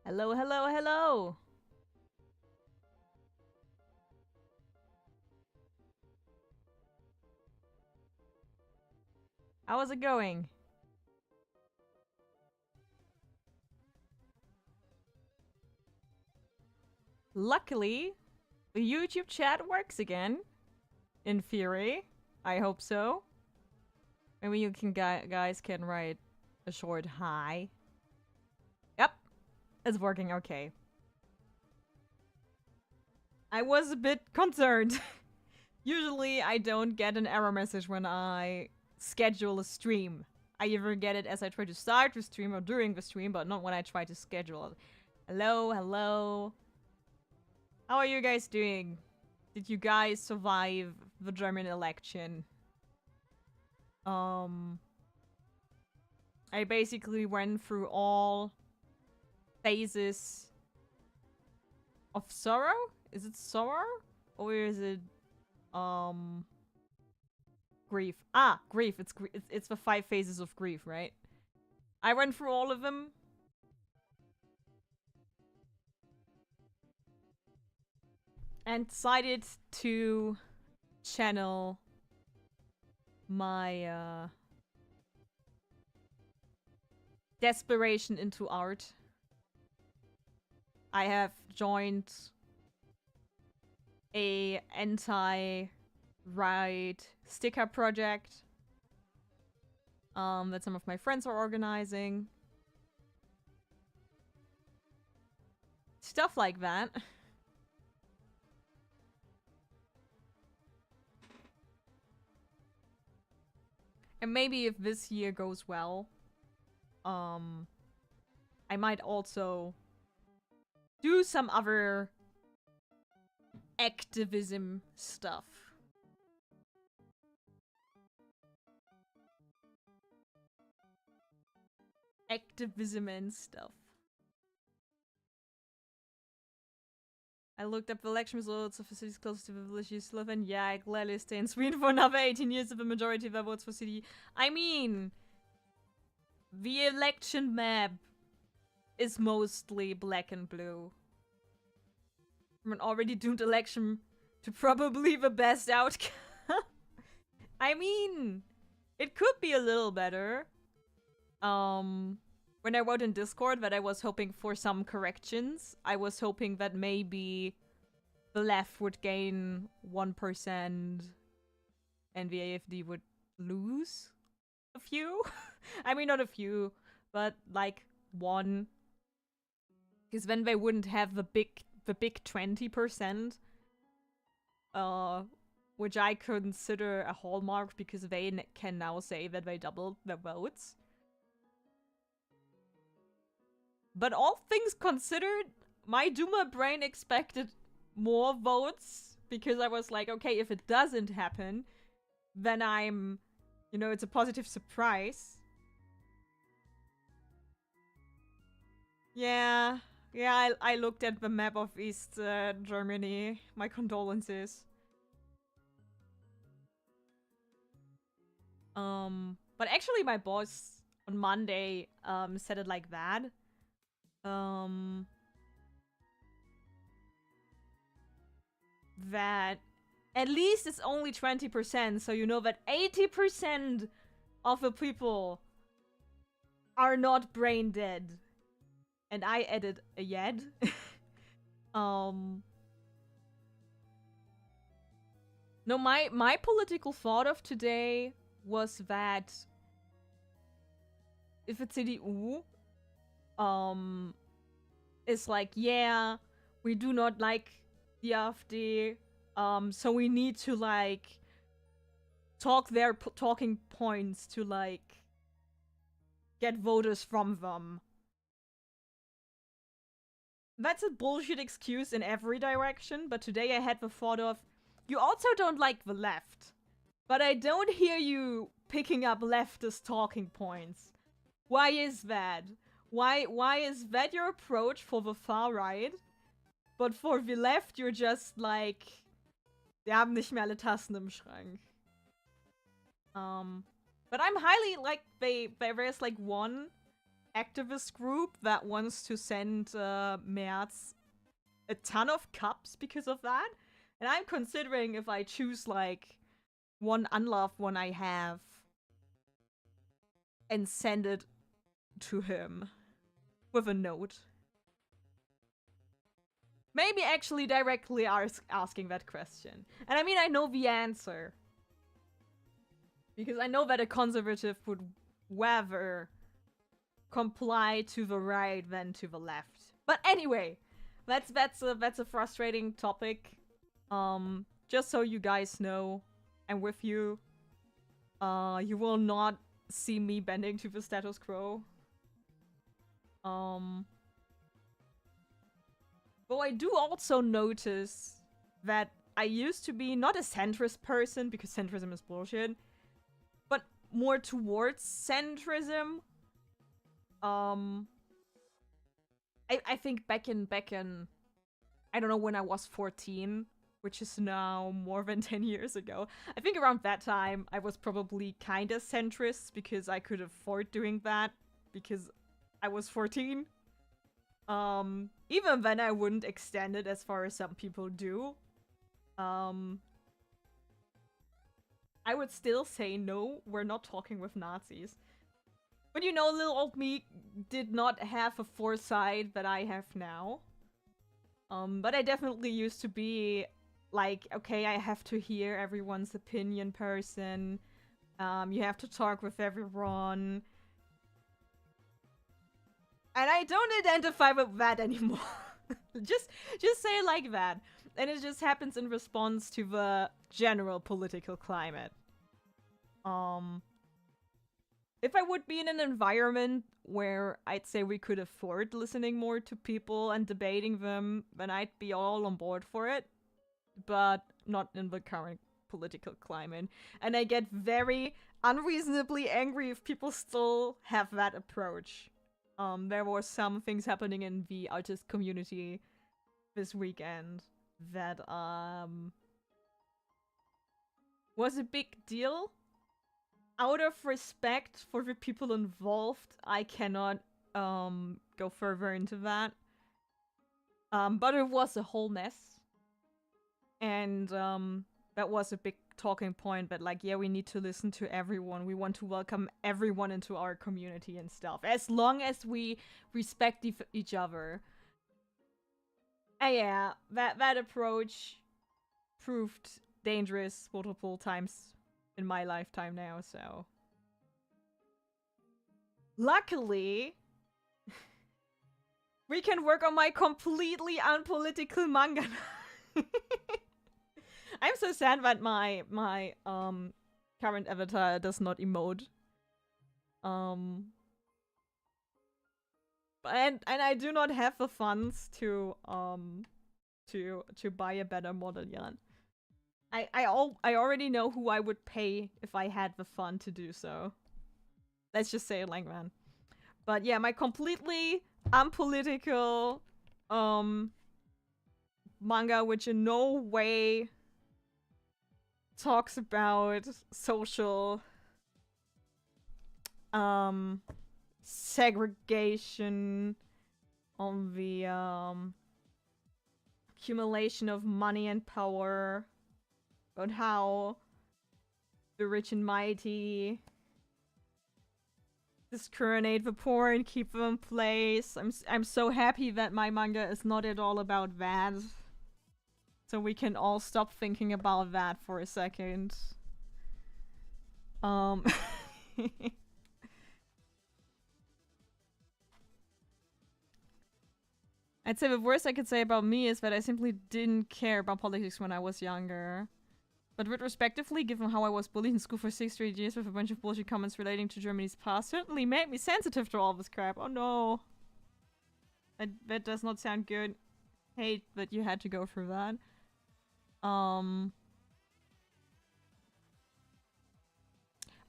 Hello, hello, hello! How is it going? Luckily, the YouTube chat works again. In theory. I hope so. Maybe you can guys can write a short hi. Yep, it's working okay. I was a bit concerned. Usually I don't get an error message when I schedule a stream. I either get it as I try to start the stream or during the stream, but not when I try to schedule it. Hello, hello. How are you guys doing? Did you guys survive the German election? I basically went through all phases of sorrow? Is it sorrow? Or is it grief? Ah, grief. It's the 5 phases of grief, right? I went through all of them. And decided to channel my desperation into art. I have joined a anti-right sticker project that some of my friends are organizing. Stuff like that. And maybe if this year goes well, I might also do some other activism stuff. Activism and stuff. I looked up the election results of the cities closest to the village you live in. Yeah, I gladly stay in Sweden for another 18 years if the majority of the votes for city. I mean, the election map is mostly black and blue. From an already doomed election to probably the best outcome. I mean, it could be a little better. When I wrote in Discord that I was hoping for some corrections, I was hoping that maybe the left would gain 1% and the AFD would lose a few. I mean, not a few, but like 1. Because then they wouldn't have the big 20%. Which I consider a hallmark because they can now say that they doubled their votes. But all things considered, my Duma brain expected more votes because I was like, okay, if it doesn't happen, then I'm, you know, it's a positive surprise. Yeah, I looked at the map of East Germany. My condolences. But actually my boss on Monday said it like that. That at least it's only 20%, so you know that 80% of the people are not brain dead. And I added a yet. No, my political thought of today was that if a CDU is like, yeah, we do not like the AfD, so we need to like talk their talking points to like get voters from them. That's a bullshit excuse in every direction, but today I had the thought of, you also don't like the left, but I don't hear you picking up leftist talking points. Why is that? Why is that your approach for the far right? But for the left, you're just like, wir haben nicht mehr alle Tassen im Schrank. But I'm highly, like, there's, like, one activist group that wants to send Merz a ton of cups because of that. And I'm considering if I choose, like, one unloved one I have and send it to him with a note. Maybe actually directly asking that question. And I mean, I know the answer. Because I know that a conservative would rather comply to the right than to the left. But anyway, that's a frustrating topic. Just so you guys know, and with you, you will not see me bending to the status quo. But I do also notice that I used to be not a centrist person, because centrism is bullshit, but more towards centrism. I think back in I don't know, when I was 14, which is now more than 10 years ago. I think around that time I was probably kinda centrist because I could afford doing that because I was 14. Even then I wouldn't extend it as far as some people do. I would still say no, we're not talking with Nazis. But you know, little old me did not have a foresight that I have now. But I definitely used to be like, okay, I have to hear everyone's opinion person. You have to talk with everyone. And I don't identify with that anymore. just say it like that. And it just happens in response to the general political climate. If I would be in an environment where I'd say we could afford listening more to people and debating them, then I'd be all on board for it. But not in the current political climate. And I get very unreasonably angry if people still have that approach. There were some things happening in the artist community this weekend that was a big deal. Out of respect for the people involved, I cannot go further into that. But it was a whole mess. And that was a big talking point, but like, yeah, we need to listen to everyone. We want to welcome everyone into our community and stuff, as long as we respect each other. And yeah, that approach proved dangerous multiple times in my lifetime now, so. Luckily, we can work on my completely unpolitical manga. I'm so sad that my current avatar does not emote. And I do not have the funds to buy a better model yet. I already know who I would pay if I had the fund to do so. Let's just say it like that. But yeah, my completely unpolitical manga, which in no way talks about social segregation on the accumulation of money and power, about how the rich and mighty discriminate the poor and keep them in place. I'm so happy that my manga is not at all about that. So we can all stop thinking about that for a second. I'd say the worst I could say about me is that I simply didn't care about politics when I was younger. But retrospectively, given how I was bullied in school for 6 straight years with a bunch of bullshit comments relating to Germany's past, certainly made me sensitive to all this crap. Oh no. That does not sound good. Hate that you had to go through that.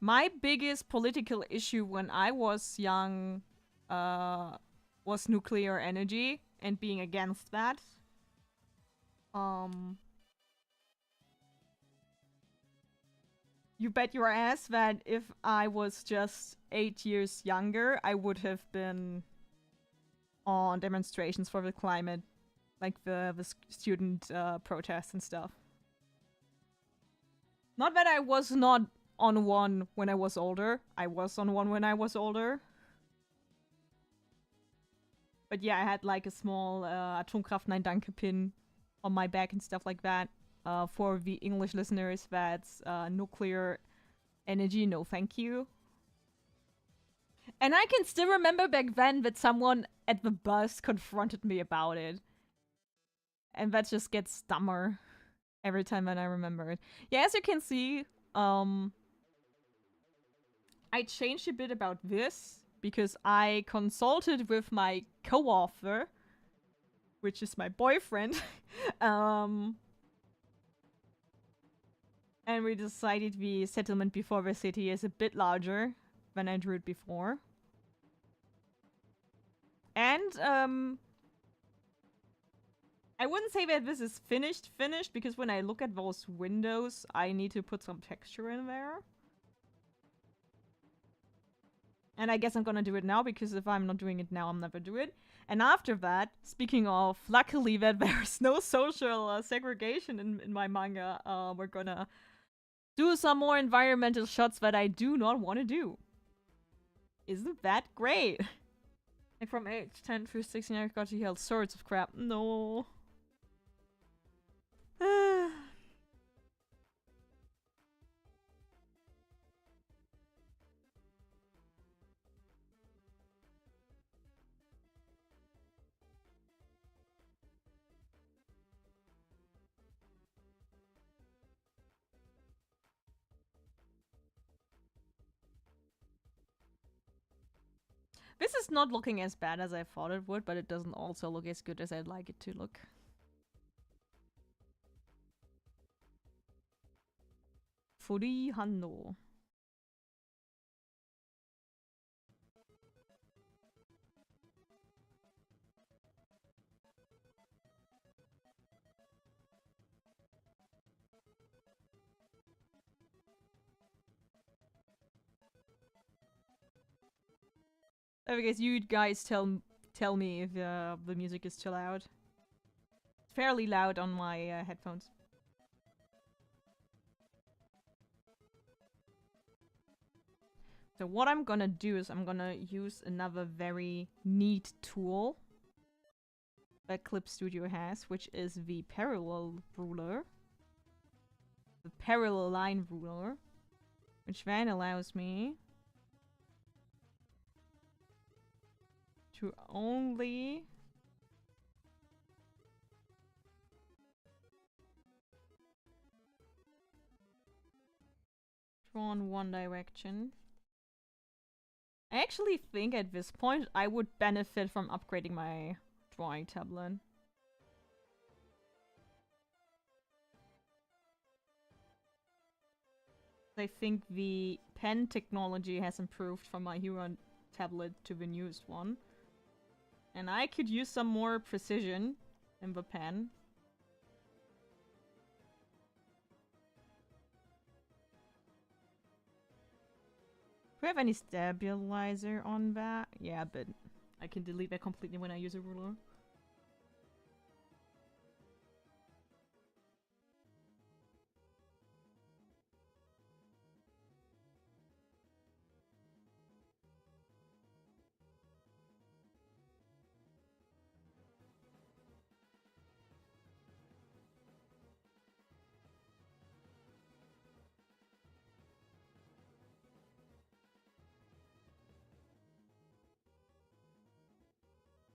My biggest political issue when I was young was nuclear energy and being against that. you bet your ass that if I was just 8 years younger, I would have been on demonstrations for the climate, like the student protests and stuff. Not that I was not on one when I was older. I was on one when I was older. But yeah, I had like a small Atomkraft Nein Danke pin on my back and stuff like that. For the English listeners, that's nuclear energy, no thank you. And I can still remember back then that someone at the bus confronted me about it. And that just gets dumber every time that I remember it. Yeah, as you can see, I changed a bit about this because I consulted with my co-author, which is my boyfriend. And we decided the settlement before the city is a bit larger than I drew it before. And I wouldn't say that this is finished because when I look at those windows, I need to put some texture in there. And I guess I'm gonna do it now, because if I'm not doing it now, I'll never do it. And after that, speaking of, luckily that there's no social segregation in my manga, we're gonna do some more environmental shots that I do not want to do. Isn't that great? Like from age 10 through 16, I got to heal sorts of crap. No. This is not looking as bad as I thought it would, but it doesn't also look as good as I'd like it to look. Furi Hando. I guess you guys tell me if the music is too loud. It's fairly loud on my headphones. So what I'm gonna do is I'm gonna use another very neat tool that Clip Studio has, which is the parallel ruler. The parallel line ruler. Which then allows me to only draw in one direction. I actually think at this point I would benefit from upgrading my drawing tablet. I think the pen technology has improved from my Huron tablet to the newest one. And I could use some more precision in the pen. Do we have any stabilizer on that? Yeah, but I can delete that completely when I use a ruler.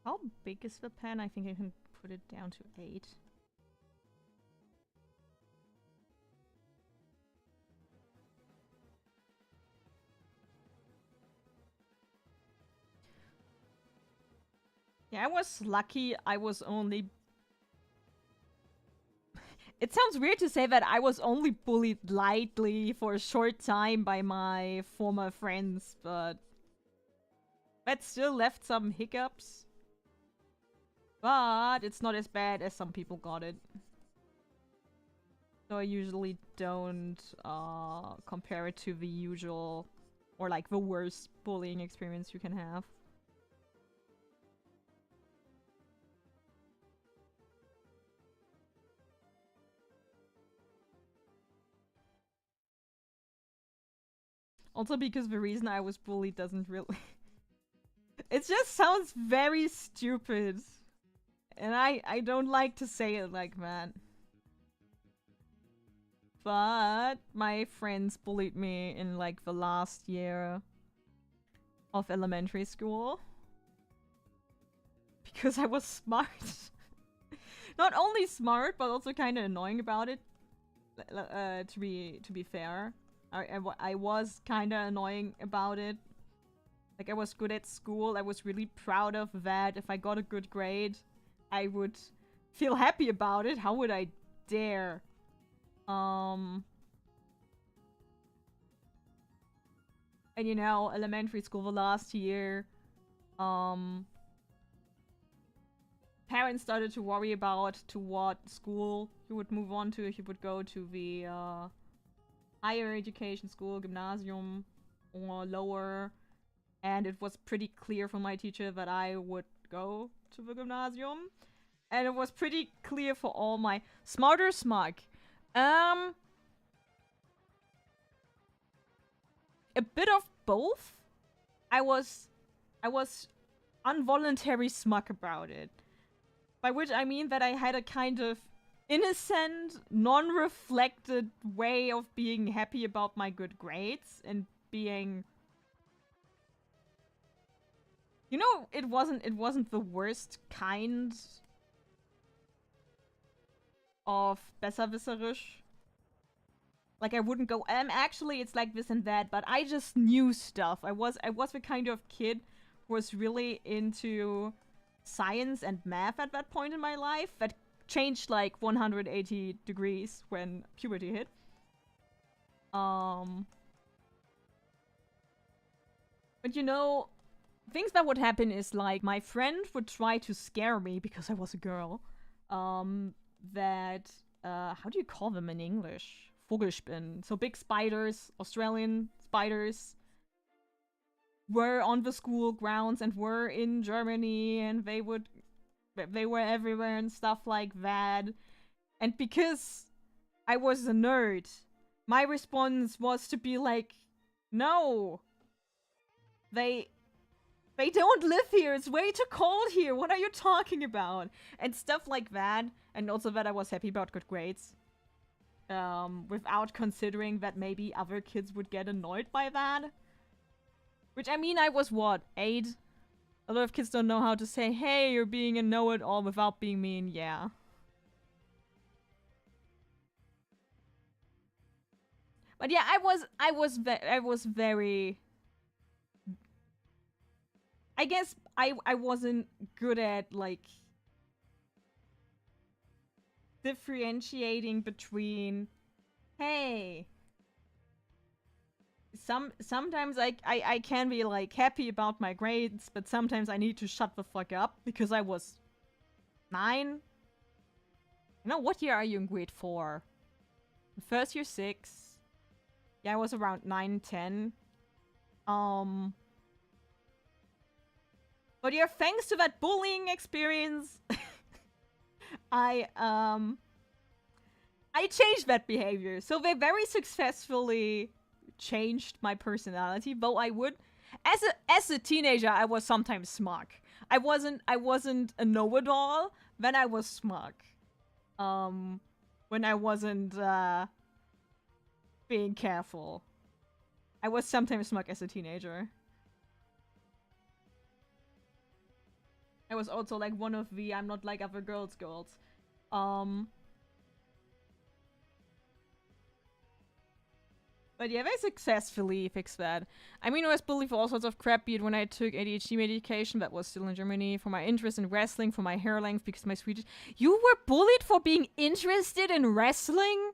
How big is the pen? I think I can put it down to 8. Yeah, I was lucky. I was only... It sounds weird to say that I was only bullied lightly for a short time by my former friends, but... that still left some hiccups. But it's not as bad as some people got it. So I usually don't compare it to the usual or like the worst bullying experience you can have. Also because the reason I was bullied doesn't really... It just sounds very stupid. And I don't like to say it like that. But my friends bullied me in like the last year of elementary school. Because I was smart. Not only smart, but also kind of annoying about it. To be fair. I was kind of annoying about it. Like, I was good at school. I was really proud of that. If I got a good grade, I would feel happy about it. How would I dare? And you know, elementary school the last year, parents started to worry about to what school you would move on to if you would go to the higher education school, gymnasium, or lower. And it was pretty clear from my teacher that I would go to the gymnasium. And it was pretty clear for all my... Smart or smug? A bit of both. I was involuntary smug about it. By which I mean that I had a kind of innocent, non-reflected way of being happy about my good grades and being... You know, it wasn't the worst kind of besserwisserisch. Like, I wouldn't go, actually it's like this and that, but I just knew stuff. I was the kind of kid who was really into science and math at that point in my life. That changed like 180 degrees when puberty hit. But you know, things that would happen is like my friend would try to scare me because I was a girl. That how do you call them in English? Vogelspin. So big spiders, Australian spiders, were on the school grounds and were in Germany, and they were everywhere and stuff like that. And because I was a nerd, my response was to be like, no, they don't live here. It's way too cold here. What are you talking about? And stuff like that. And also that I was happy about good grades. Without considering that maybe other kids would get annoyed by that. Which, I mean, I was, what, 8? A lot of kids don't know how to say, hey, you're being a know-it-all without being mean. Yeah. But yeah, I was very... I guess I wasn't good at, like, differentiating between, hey, sometimes I can be, like, happy about my grades, but sometimes I need to shut the fuck up because I was 9. You know, what year are you in grade 4? First year 6. Yeah, I was around 9, 10. But yeah, thanks to that bullying experience, I changed that behavior. So they very successfully changed my personality, though I would... As a teenager, I was sometimes smug. I wasn't a know-it-all, then I was smug. When I wasn't, being careful. I was sometimes smug as a teenager. I was also like one of the I'm not like other girls. But yeah, they successfully fixed that. I mean, I was bullied for all sorts of crap, be it when I took ADHD medication, that was still in Germany, for my interest in wrestling, for my hair length, because my Swedish... You were bullied for being interested in wrestling?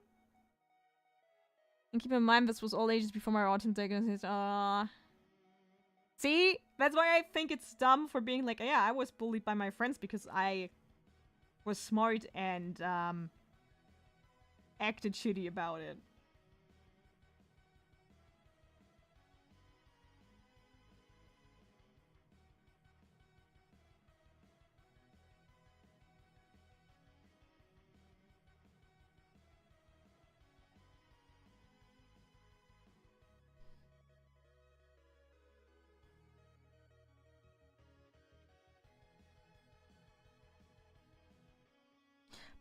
And keep in mind, this was all ages before my autism diagnosis. See? That's why I think it's dumb for being like, yeah, I was bullied by my friends because I was smart and acted shitty about it.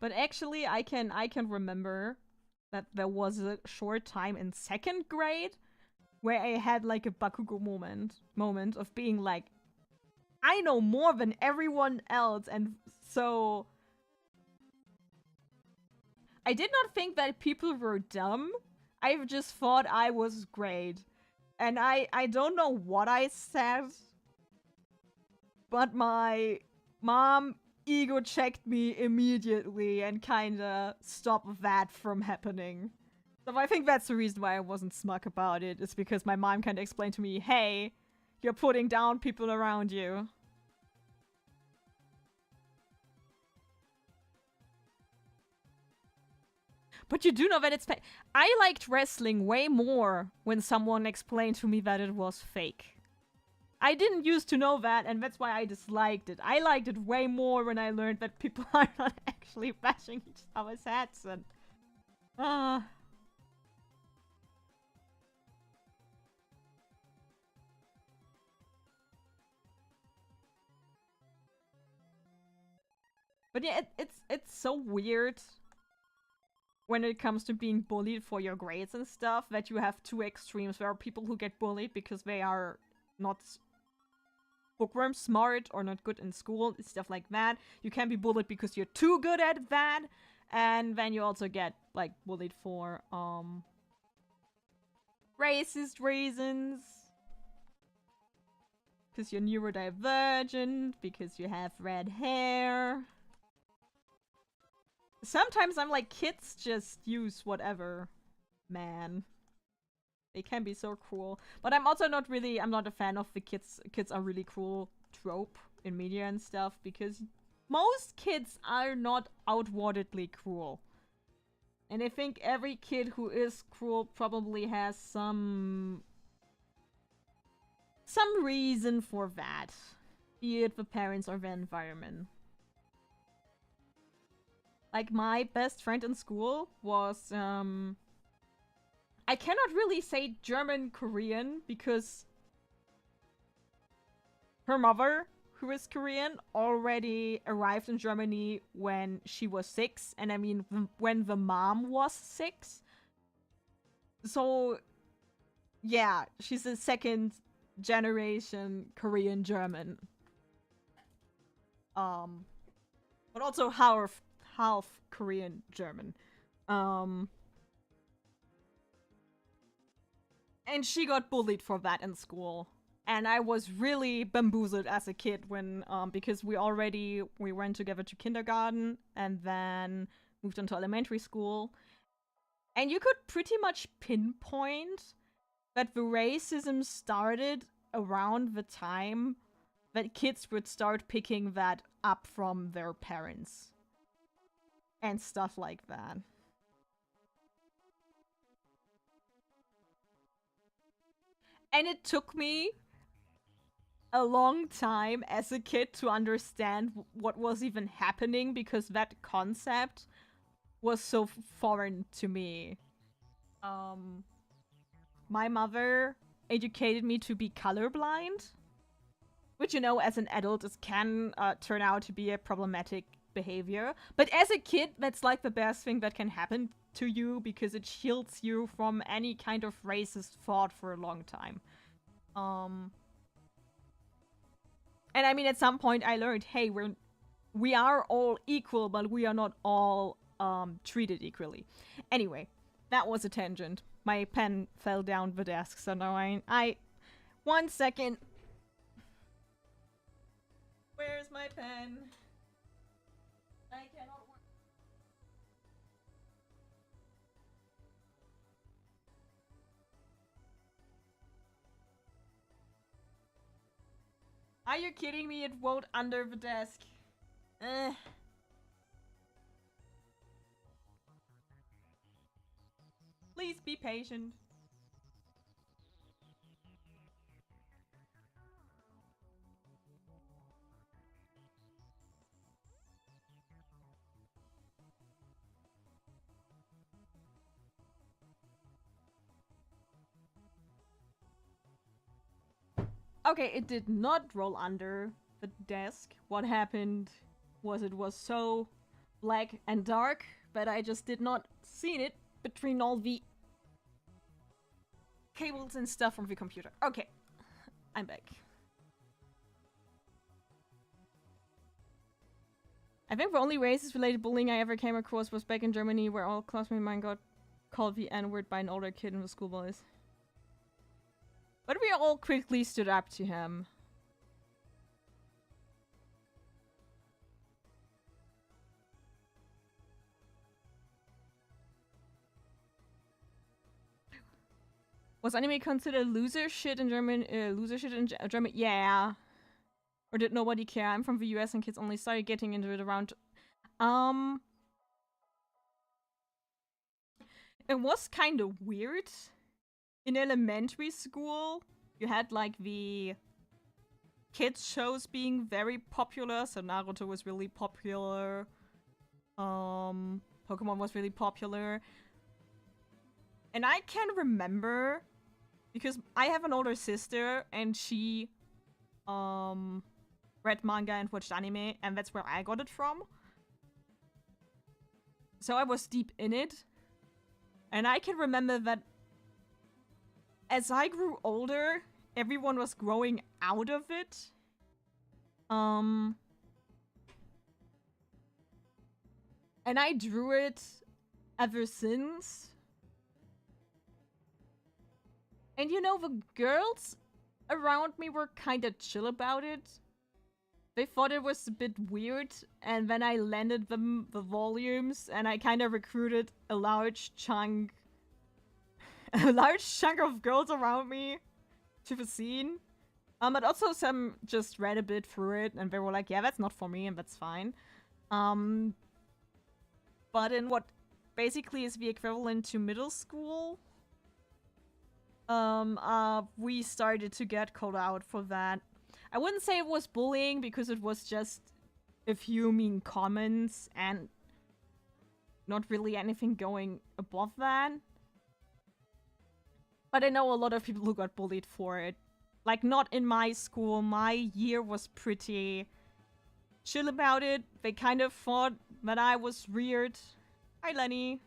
But actually, I can remember that there was a short time in 2nd grade where I had like a Bakugo moment of being like, I know more than everyone else, and so I did not think that people were dumb. I just thought I was great. And I don't know what I said, but my mom ego checked me immediately and kinda stopped that from happening. So I think that's the reason why I wasn't smug about it, is because my mom kinda explained to me, hey, you're putting down people around you. But you do know that it's fake. I liked wrestling way more when someone explained to me that it was fake. I didn't used to know that, and that's why I disliked it. I liked it way more when I learned that people are not actually bashing each other's heads and... But yeah, it's so weird when it comes to being bullied for your grades and stuff, that you have two extremes. There are people who get bullied because they are not bookworm smart or not good in school, stuff like that. You can be bullied because you're too good at that. And then you also get, like, bullied for, racist reasons. Because you're neurodivergent, because you have red hair. Sometimes I'm like, kids just use whatever, man. They can be so cruel. But I'm also not really, I'm not a fan of the kids are really cruel trope in media and stuff, because most kids are not outwardly cruel. And I think every kid who is cruel probably has some reason for that. Be it the parents or the environment. Like, my best friend in school was, I cannot really say German Korean because her mother, who is Korean, already arrived in Germany when she was 6. And I mean, when the mom was 6. So, yeah, she's a 2nd generation Korean German. But also half Korean German. And she got bullied for that in school. And I was really bamboozled as a kid when, because we went together to kindergarten and then moved into elementary school. And you could pretty much pinpoint that the racism started around the time that kids would start picking that up from their parents. And stuff like that. And it took me a long time as a kid to understand what was even happening, because that concept was so foreign to me. My mother educated me to be colorblind, which, you know, as an adult, it can turn out to be a problematic behavior. But as a kid, that's like the best thing that can happen to you, because it shields you from any kind of racist thought for a long time. And I mean, at some point I learned, hey, we are all equal, but we are not all treated equally. Anyway, that was a tangent. My pen fell down the desk, so now I 1 second. Where's my pen? I cannot work. Are you kidding me? It wrote under the desk. Please be patient. Okay, it did not roll under the desk. What happened was it was so black and dark, but I just did not see it between all the cables and stuff from the computer. Okay, I'm back. I think the only racist-related bullying I ever came across was back in Germany, where all classmates of mine got called the N-word by an older kid in the school boys. But we all quickly stood up to him. Was anime considered loser shit in German? German? Yeah. Or did nobody care? I'm from the US and kids only started getting into it around... It was kind of weird. In elementary school, you had like the kids shows being very popular. So Naruto was really popular. Pokemon was really popular. And I can remember, because I have an older sister and she read manga and watched anime, and that's where I got it from. So I was deep in it. And I can remember that as I grew older, everyone was growing out of it. And I drew it ever since. And you know, the girls around me were kind of chill about it. They thought it was a bit weird, and then I landed them the volumes, and I kind of recruited a large chunk of girls around me to the scene. But also some just read a bit through it, and they were like, yeah, that's not for me, and that's fine. But in what basically is the equivalent to middle school, we started to get called out for that. I wouldn't say it was bullying, because it was just a few mean comments and not really anything going above that. But I know a lot of people who got bullied for it. Like, not in my school. My year was pretty chill about it. They kind of thought that I was weird. Hi, Lenny.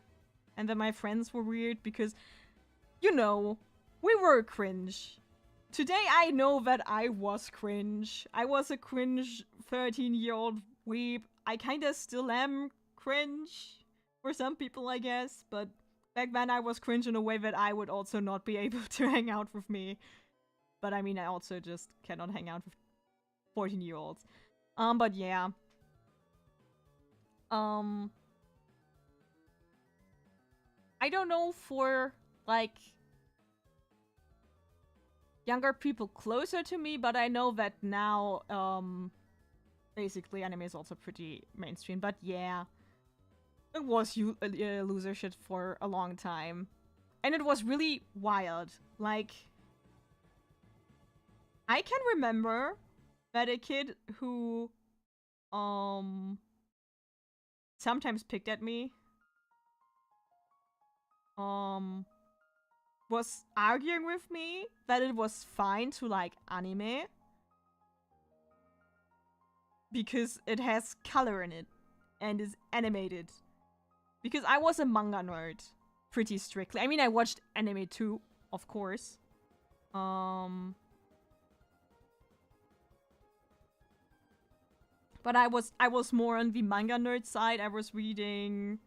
And then my friends were weird because, you know, we were cringe. Today I know that I was cringe. I was a cringe 13-year-old weeb. I kinda still am cringe for some people, I guess, but back then I was cringe in a way that I would also not be able to hang out with me. But I mean, I also just cannot hang out with 14-year-olds. But yeah. I don't know for, like, younger people closer to me, but I know that now, basically anime is also pretty mainstream. But yeah, it was loser shit for a long time. And it was really wild. Like, I can remember that a kid who, sometimes picked at me, was arguing with me that it was fine to like anime because it has color in it and is animated. Because I was a manga nerd, pretty strictly. I mean, I watched anime too, of course. But I was more on the manga nerd side. I was reading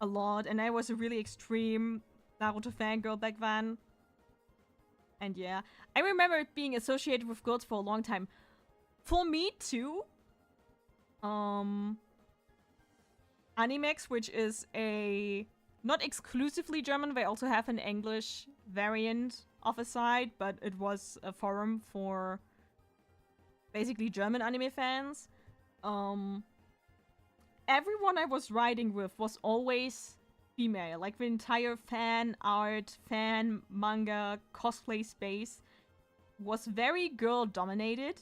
a lot, and I was a really extreme Naruto fangirl back then. And yeah, I remember it being associated with girls for a long time. For me too. Animex, which is a not exclusively German, they also have an English variant of a site, but it was a forum for basically German anime fans. Everyone I was writing with was always female. Like the entire fan art, fan manga, cosplay space was very girl dominated.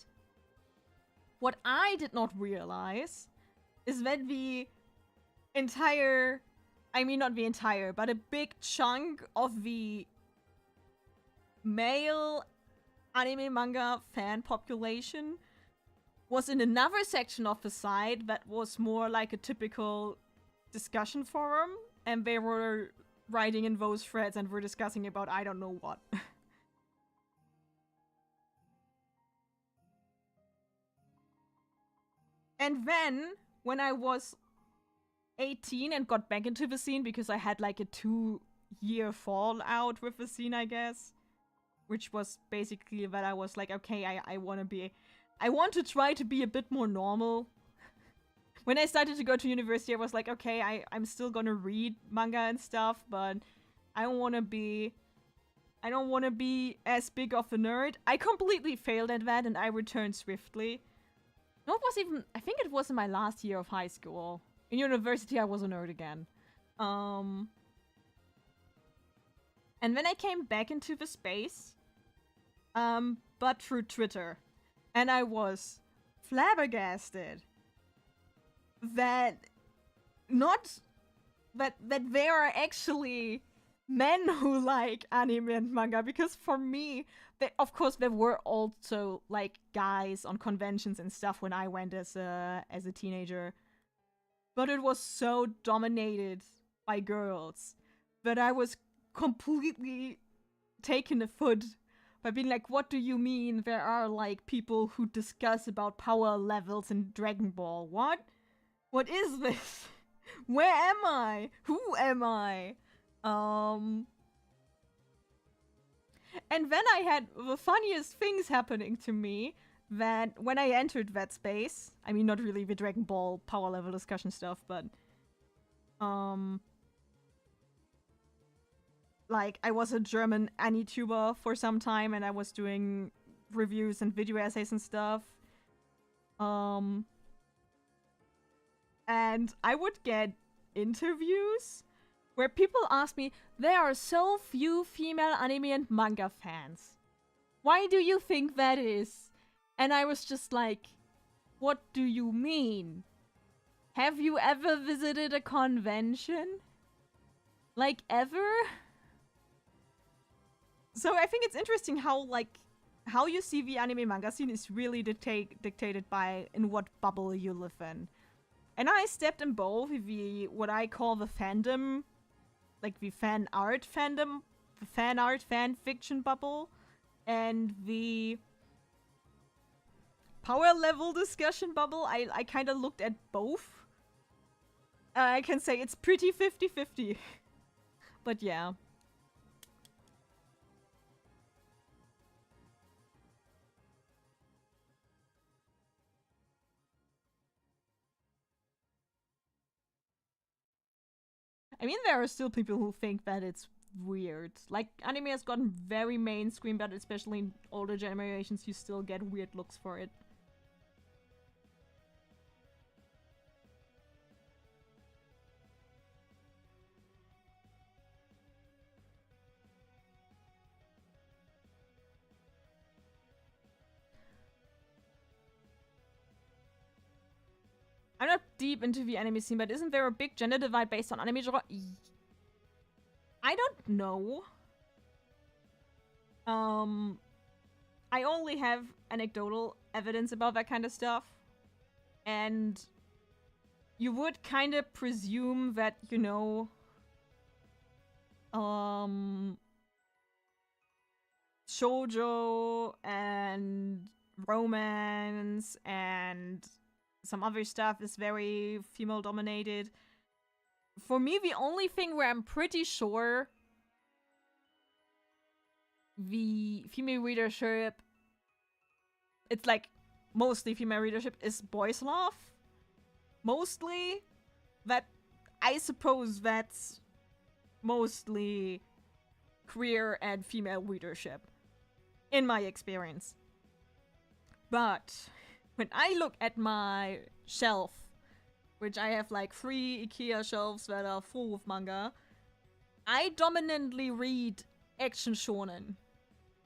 What I did not realize is that the entire, I mean not the entire, but a big chunk of the male anime manga fan population was in another section of the site that was more like a typical discussion forum, and they were writing in those threads and were discussing about I don't know what. And then, when I was 18 and got back into the scene, because I had like a 2-year fallout with the scene, I guess, which was basically that I was like, okay, I want to try to be a bit more normal. When I started to go to university, I was like, okay, I'm still gonna read manga and stuff, but I don't want to be as big of a nerd. I completely failed at that, and I returned swiftly. No, it was even, I think it was in my last year of high school. In university, I was a nerd again. And then I came back into the space, but through Twitter. And I was flabbergasted that there are actually men who like anime and manga, because for me, of course, there were also like guys on conventions and stuff when I went as a teenager, but it was so dominated by girls that I was completely taken afoot by being like, what do you mean there are like people who discuss about power levels in Dragon Ball? What is this? Where am I? Who am I? And then I had the funniest things happening to me, that when I entered that space, I mean, not really the Dragon Ball power level discussion stuff, but, like, I was a German AniTuber for some time, and I was doing reviews and video essays and stuff. And I would get interviews where people ask me, there are so few female anime and manga fans. Why do you think that is? And I was just like, what do you mean? Have you ever visited a convention? Like, ever? So I think it's interesting how you see the anime manga scene is really dictated by in what bubble you live in. And I stepped in both the, what I call the fandom, like the fan art fandom, the fan art fan fiction bubble, and the power level discussion bubble. I kind of looked at both. I can say it's pretty 50-50. But yeah. I mean, there are still people who think that it's weird. Like, anime has gotten very mainstream, but especially in older generations, you still get weird looks for it. I'm not deep into the anime scene, but isn't there a big gender divide based on anime genre? I don't know. I only have anecdotal evidence about that kind of stuff. And you would kind of presume that, you know, shoujo and romance and some other stuff is very female dominated. For me, the only thing where I'm pretty sure the female readership, it's like mostly female readership, is boys love. Mostly. That, I suppose that's mostly queer and female readership, in my experience. But when I look at my shelf which I have like 3 IKEA shelves that are full of manga, I dominantly read action shonen.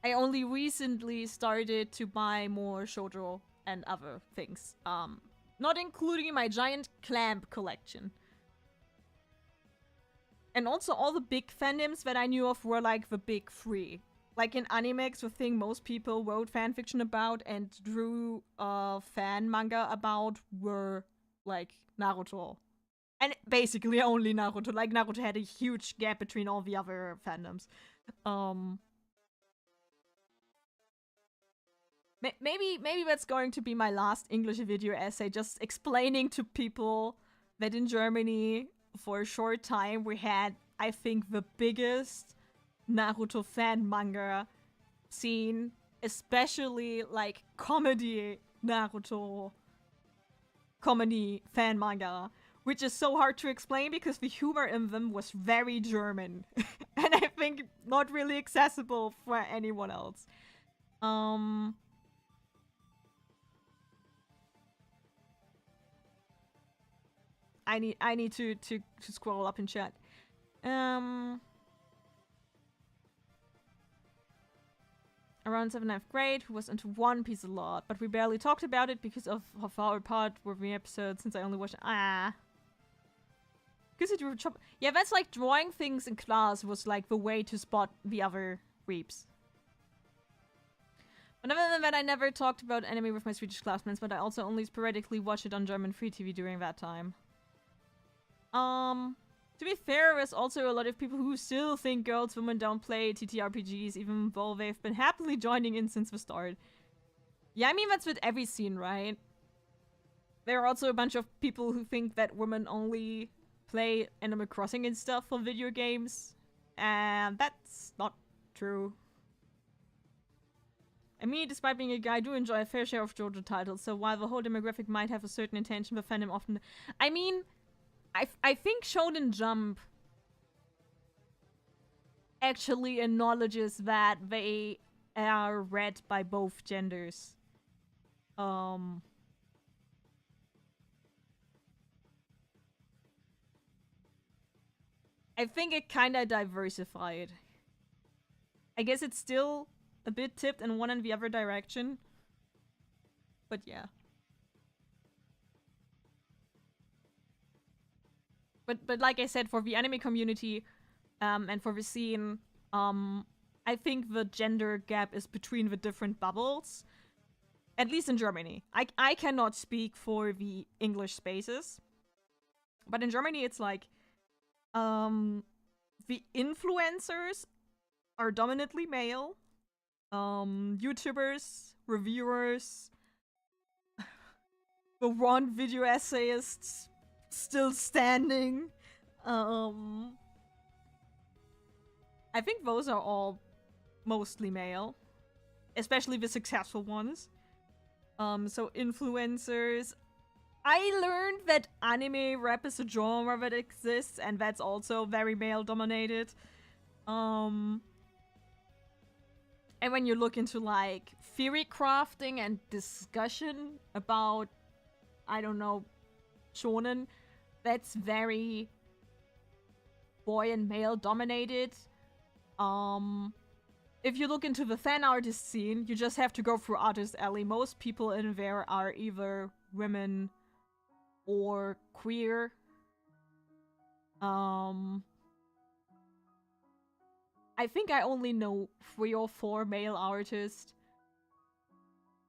I only recently started to buy more shoujo and other things. Not including my giant clamp collection. And also all the big fandoms that I knew of were like the big 3. Like in Animex, the thing most people wrote fanfiction about and drew fan manga about were like Naruto. And basically only Naruto. Like Naruto had a huge gap between all the other fandoms. Maybe that's going to be my last English video essay, just explaining to people that in Germany, for a short time, we had, I think, the biggest Naruto fan manga scene, especially like comedy Naruto comedy fan manga, which is so hard to explain because the humor in them was very German and I think not really accessible for anyone else. I need to scroll up in chat. Around 7th, 9th grade, who was into One Piece a lot, but we barely talked about it because of how far apart were the episodes since I only watched. Because it would chop. Yeah, that's like drawing things in class was like the way to spot the other weeps. But other than that, I never talked about anime with my Swedish classmates, but I also only sporadically watched it on German free TV during that time. To be fair, there's also a lot of people who still think girls, women don't play TTRPGs, even though they've been happily joining in since the start. Yeah, I mean, that's with every scene, right? There are also a bunch of people who think that women only play Animal Crossing and stuff for video games, and that's not true. I mean, despite being a guy, I do enjoy a fair share of JoJo titles, so while the whole demographic might have a certain intention, the fandom often... I mean... I think Shonen Jump actually acknowledges that they are read by both genders. I think it kinda diversified. I guess it's still a bit tipped in one and the other direction. But yeah. But like I said, for the anime community, and for the scene, I think the gender gap is between the different bubbles. At least in Germany. I cannot speak for the English spaces. But in Germany, it's like, the influencers are dominantly male. YouTubers, reviewers, the one video essayists still standing. I think those are all mostly male, especially the successful ones. So influencers. I learned that anime rap is a genre that exists, and that's also very male dominated. And when you look into like theory crafting and discussion about, I don't know, shonen, that's very boy and male dominated. If you look into the fan artist scene, you just have to go through Artist Alley. Most people in there are either women or queer. I think I only know 3 or 4 male artists.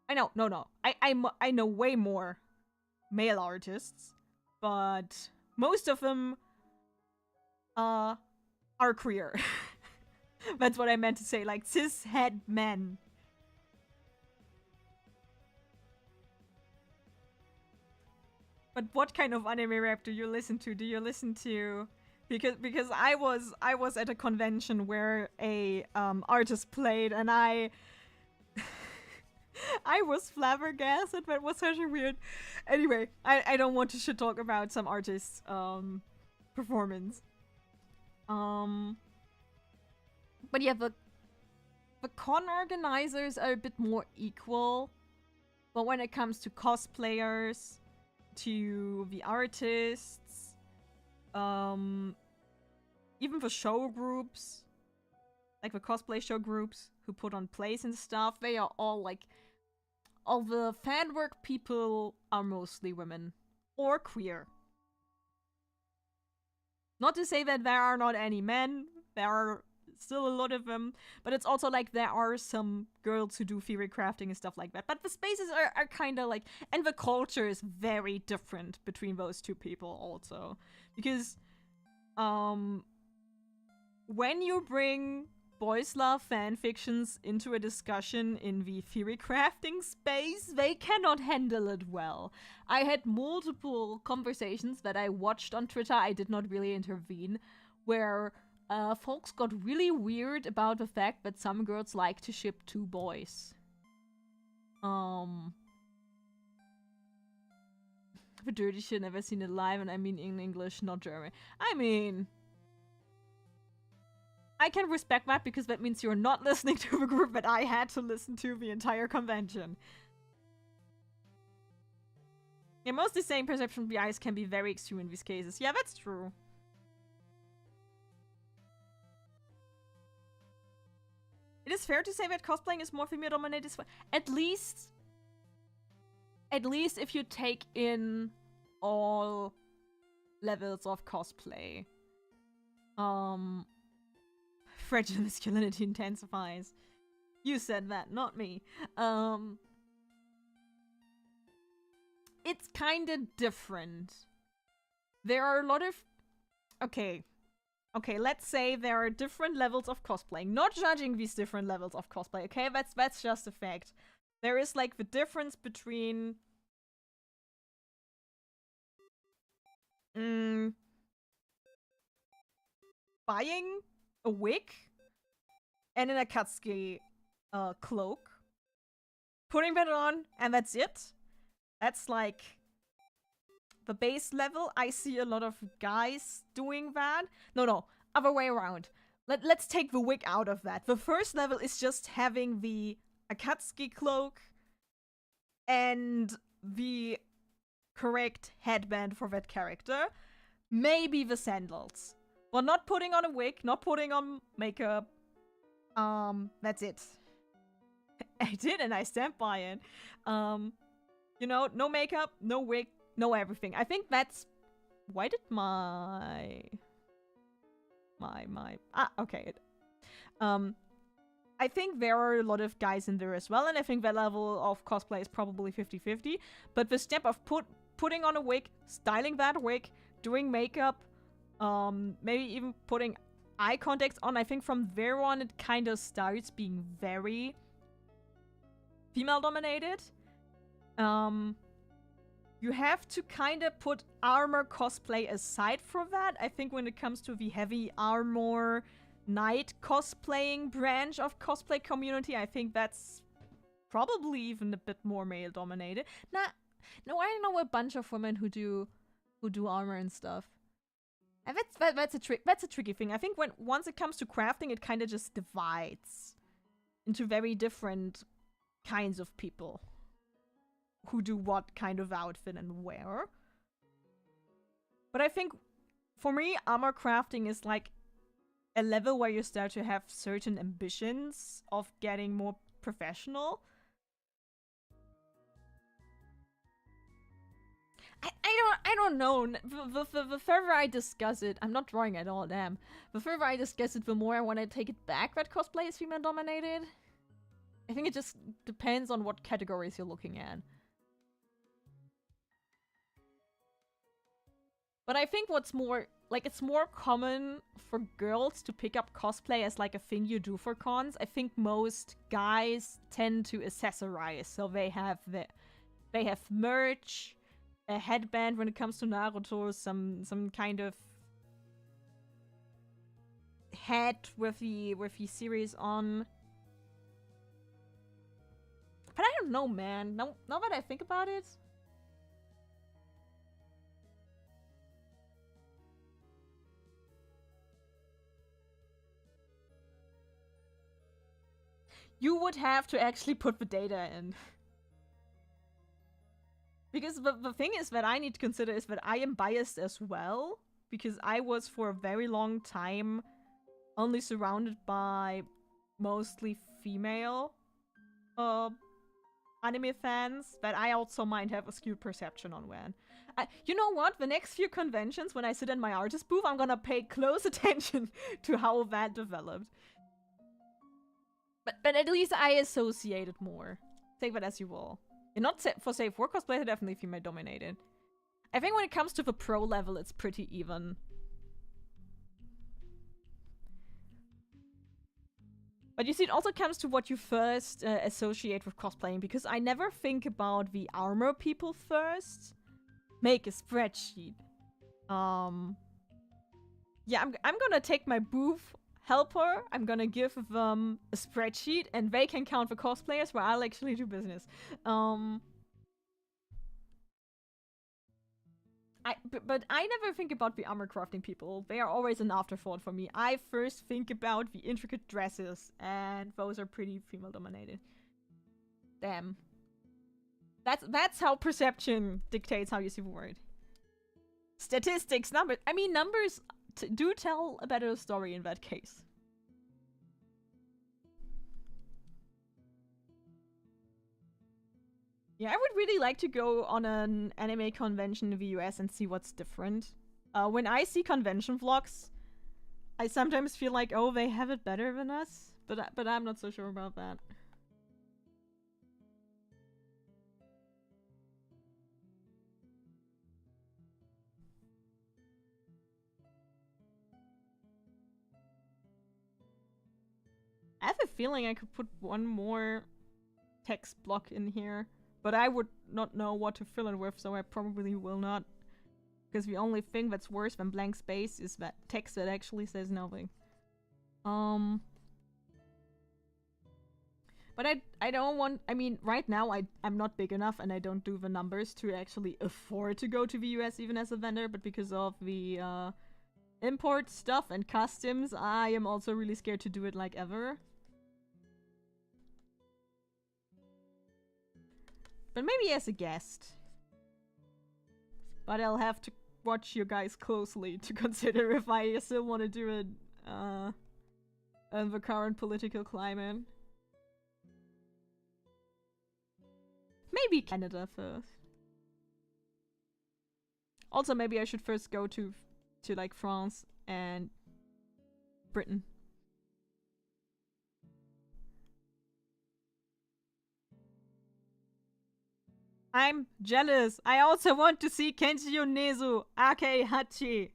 No. I know way more male artists, but most of them are queer. That's what I meant to say, like cis-het men. But what kind of anime rap do you listen to? Do you listen to... Because I was at a convention where a artist played, and I was flabbergasted. That was such a weird... Anyway, I don't want to shit talk about some artist's performance. But yeah, the con organizers are a bit more equal. But when it comes to cosplayers, to the artists, even the show groups, like the cosplay show groups who put on plays and stuff, they are all like, all the fan work people are mostly women or queer. Not to say that there are not any men, there are still a lot of them, but it's also like there are some girls who do theory crafting and stuff like that. But the spaces are kind of like, and the culture is very different between those two people also. Because, when you bring boys love fan fictions into a discussion in the theory crafting space, they cannot handle it well. I had multiple conversations that I watched on Twitter, I did not really intervene, where folks got really weird about the fact that some girls like to ship two boys. The dirty shit, never seen it live, and I mean in English, not German. I mean, I can respect that because that means you're not listening to the group that I had to listen to the entire convention. Yeah, mostly saying perception bias can be very extreme in these cases. Yeah, that's true. It is fair to say that cosplaying is more female dominated. At least if you take in all levels of cosplay. Fragile masculinity intensifies. You said that, not me. It's kind of different. There are a lot of... Okay, let's say there are different levels of cosplaying. Not judging these different levels of cosplay, okay? That's just a fact. There is, like, the difference between... buying a wig and an Akatsuki cloak, putting that on, and that's it. That's like the base level. I see a lot of guys doing that. No, other way around. Let's take the wig out of that. The first level is just having the Akatsuki cloak and the correct headband for that character. Maybe the sandals. Well, not putting on a wig, not putting on makeup. That's it. I did, and I stand by it. You know, no makeup, no wig, no everything. I think that's... Why did okay. I think there are a lot of guys in there as well, and I think that level of cosplay is probably 50-50. But the step of putting on a wig, styling that wig, doing makeup, maybe even putting eye contacts on, I think from there on it kind of starts being very female dominated. You have to kind of put armor cosplay aside for that. I think when it comes to the heavy armor knight cosplaying branch of cosplay community, I think that's probably even a bit more male dominated. No, I know a bunch of women who do armor and stuff. And that's a tricky thing. I think once it comes to crafting, it kind of just divides into very different kinds of people who do what kind of outfit and where. But I think for me, armor crafting is like a level where you start to have certain ambitions of getting more professional. I don't know. The further I discuss it, I'm not drawing at all, damn. The further I discuss it, the more I want to take it back that cosplay is female dominated. I think it just depends on what categories you're looking at. But I think what's more, like, it's more common for girls to pick up cosplay as like a thing you do for cons. I think most guys tend to accessorize, so they have merch, a headband when it comes to Naruto, some kind of hat with the series on. But I don't know, man. Now that I think about it. You would have to actually put the data in. Because the thing is that I need to consider is that I am biased as well. Because I was for a very long time only surrounded by mostly female anime fans, that I also might have a skewed perception on when. You know what? The next few conventions, when I sit in my artist booth, I'm gonna pay close attention to how that developed. But at least I associate it more. Take that as you will. And not for say for cosplay, they're definitely female dominated. I think when it comes to the pro level, it's pretty even. But you see, it also comes to what you first associate with cosplaying, because I never think about the armor people first. Make a spreadsheet. Yeah, I'm gonna take my booth helper, I'm gonna give them a spreadsheet, and they can count the cosplayers where I'll actually do business. But I never think about the armor crafting people. They are always an afterthought for me. I first think about the intricate dresses, and those are pretty female dominated. Damn. That's how perception dictates how you see the world. Statistics, numbers. I mean, numbers do tell a better story in that case. Yeah, I would really like to go on an anime convention in the US and see what's different. When I see convention vlogs, I sometimes feel like, oh, they have it better than us. But I'm not so sure about that. I have a feeling I could put one more text block in here. But I would not know what to fill it with, so I probably will not. Because the only thing that's worse than blank space is that text that actually says nothing. But I don't want... I mean, right now I'm not big enough and I don't do the numbers to actually afford to go to the US even as a vendor. But because of the import stuff and customs, I am also really scared to do it like ever. But maybe as a guest. But I'll have to watch you guys closely to consider if I still want to do it in the current political climate. Maybe Canada first. Also, maybe I should first go to like France and Britain. I'm jealous. I also want to see Kenji Yonezu, aka Hachi.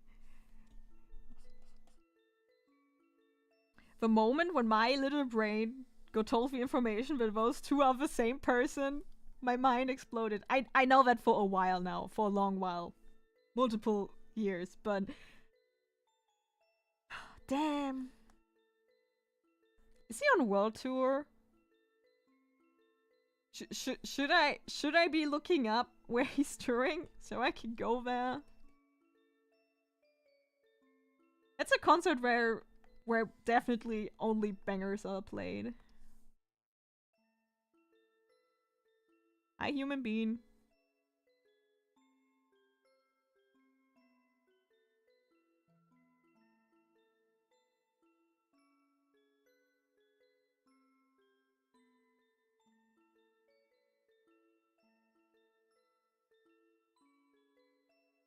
The moment when my little brain got told the information that those two are the same person, my mind exploded. I know that for a while now, for a long while. Multiple years, but... Damn. Is he on world tour? Should I be looking up where he's touring so I can go there? It's a concert where definitely only bangers are played. Hi, human being.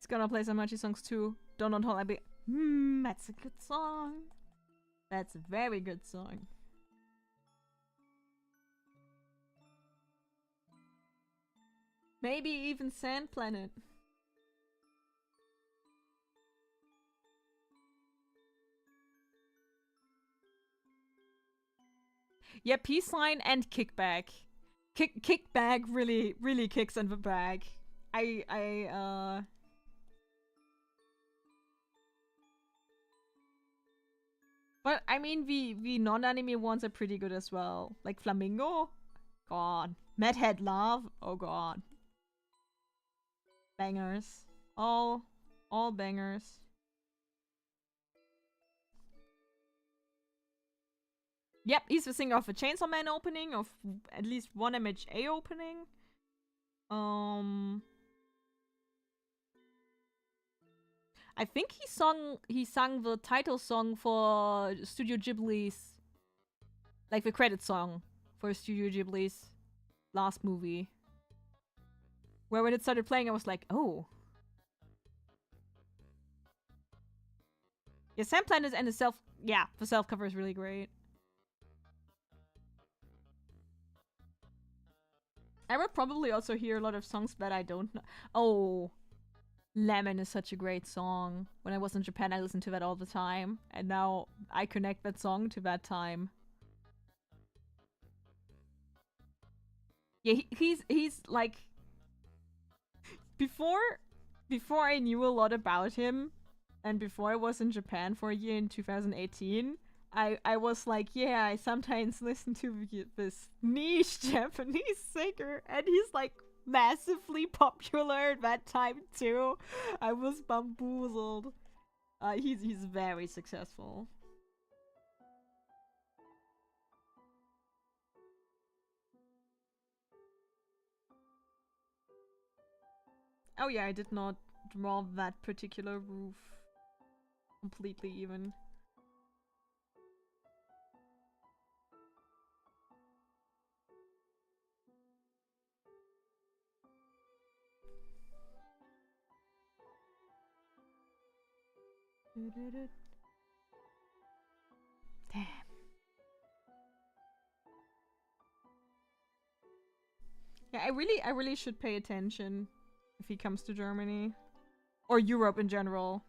Gonna play some Machi songs too. Don't on hold. That's a good song. That's a very good song. Maybe even Sand Planet. Yeah, Peace Sign and Kickback. Kickback really kicks in the bag. But I mean, the non-anime ones are pretty good as well. Like Flamingo? God. Madhead Love? Oh god. Bangers. All bangers. Yep, he's the singer of the Chainsaw Man opening, of at least one MHA opening. I think he sang the title song for Studio Ghibli's, like the credit song for Studio Ghibli's last movie. Where when it started playing, I was like, oh. Yeah, Sam Planet and the self cover is really great. I would probably also hear a lot of songs that I don't know. Oh, Lemon is such a great song. When I was in Japan, I listened to that all the time. And now I connect that song to that time. Yeah, he's like... Before I knew a lot about him, and before I was in Japan for a year in 2018, I was like, yeah, I sometimes listen to this niche Japanese singer, and he's like massively popular at that time too. I was bamboozled. He's very successful. Oh yeah, I did not draw that particular roof completely even. Damn. Yeah, I really should pay attention if he comes to Germany. Or Europe in general.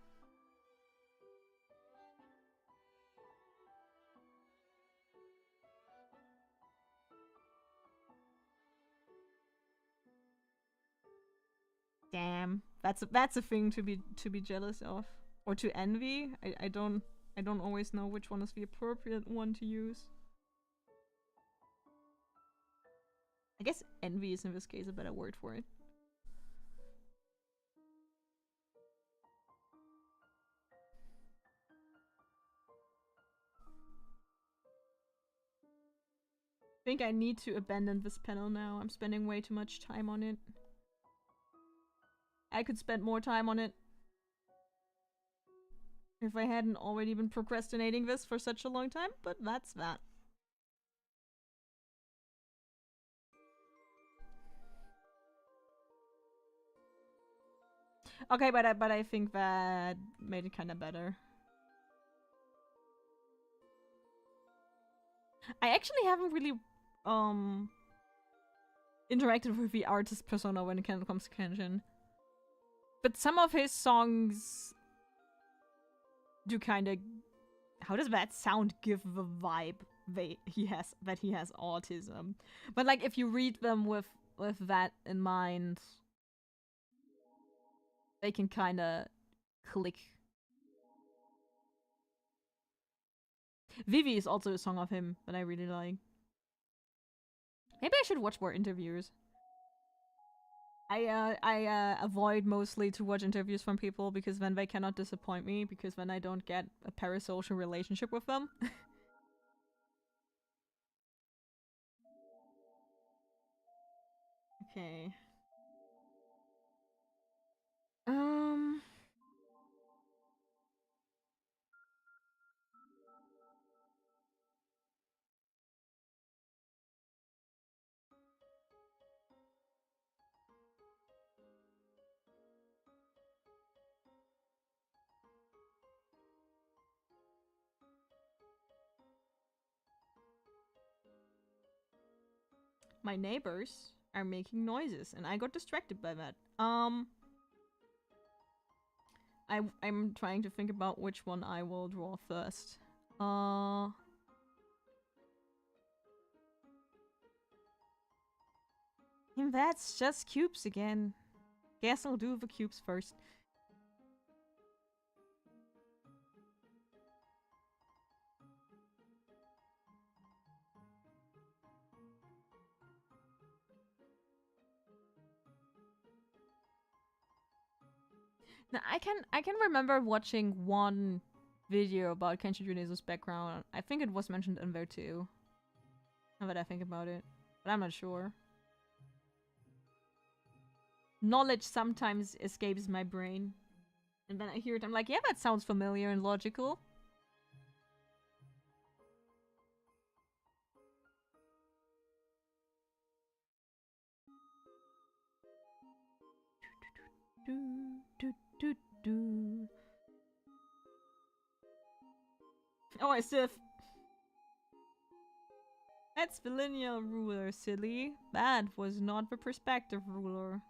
Damn. That's a thing to be jealous of. Or to envy. I don't always know which one is the appropriate one to use. I guess envy is in this case a better word for it. I think I need to abandon this panel now. I'm spending way too much time on it. I could spend more time on it if I hadn't already been procrastinating this for such a long time, but that's that. Okay, but I think that made it kind of better. I actually haven't really interacted with the artist persona when it comes to Kenshin. But some of his songs do kind of... How does that sound give the vibe that he has autism? But like if you read them with that in mind, they can kind of click. Vivi is also a song of him that I really like. Maybe I should watch more interviews. I avoid mostly to watch interviews from people because then they cannot disappoint me, because then I don't get a parasocial relationship with them. Okay. Um... My neighbors are making noises, and I got distracted by that. I'm trying to think about which one I will draw first. And that's just cubes again. Guess I'll do the cubes first. Now I can remember watching one video about Kenshi Junezu's background. I think it was mentioned in there too. Now that I think about it. But I'm not sure. Knowledge sometimes escapes my brain. And then I hear it, I'm like, yeah, that sounds familiar and logical. Oh, I still have... That's the lineal ruler, silly. That was not the perspective ruler.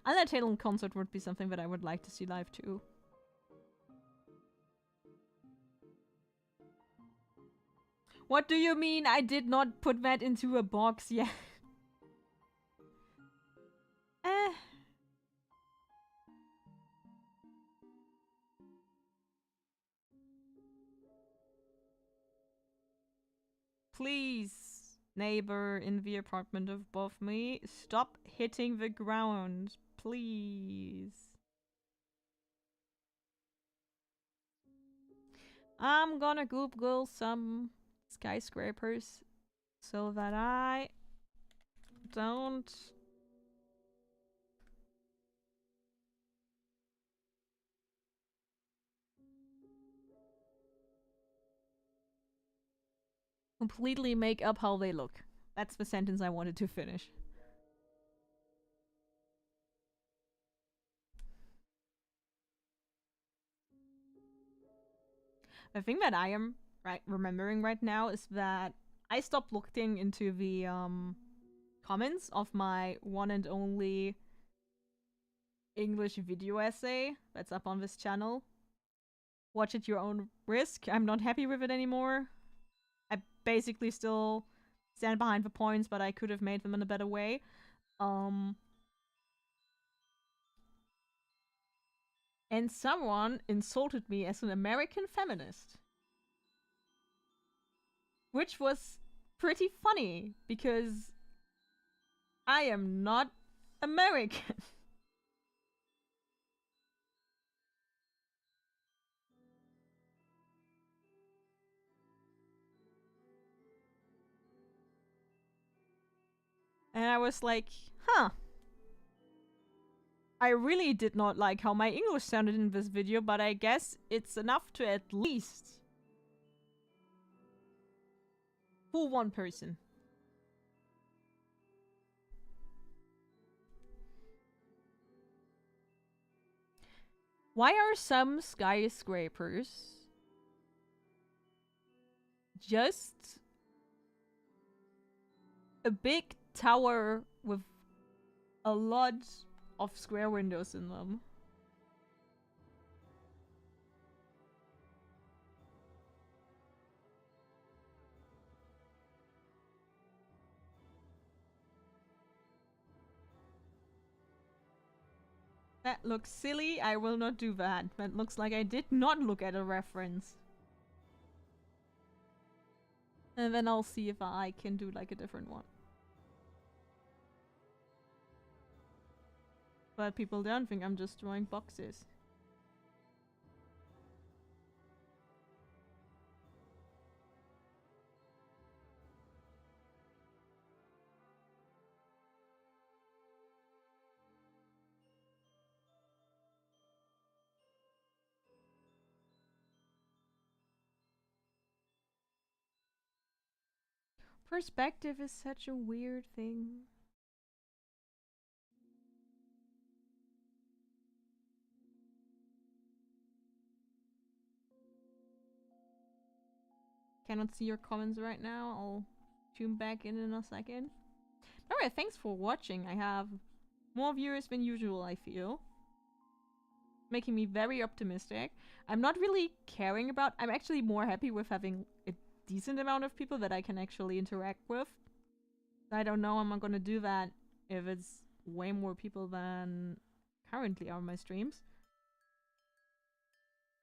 Undertale in concert would be something that I would like to see live too. What do you mean I did not put that into a box yet? Eh. Please, neighbor in the apartment above me, stop hitting the ground. Please. I'm gonna Google some skyscrapers so that I don't completely make up how they look. That's the sentence I wanted to finish. The thing that I am remembering right now is that I stopped looking into the comments of my one and only English video essay that's up on this channel. Watch at your own risk. I'm not happy with it anymore. I basically still stand behind the points, but I could have made them in a better way. And someone insulted me as an American feminist. Which was pretty funny, because I am not American. And I was like, huh. I really did not like how my English sounded in this video, but I guess it's enough to at least fool one person. Why are some skyscrapers just a big tower with a lot of square windows in them? That looks silly. I will not do that. That looks like I did not look at a reference. And then I'll see if I can do like a different one. But people don't think I'm just drawing boxes. Perspective is such a weird thing. Cannot see your comments right now. I'll tune back in a second. Alright, thanks for watching. I have more viewers than usual, I feel. Making me very optimistic. I'm not really caring about... I'm actually more happy with having a decent amount of people that I can actually interact with. I don't know how I'm gonna do that if it's way more people than currently are on my streams.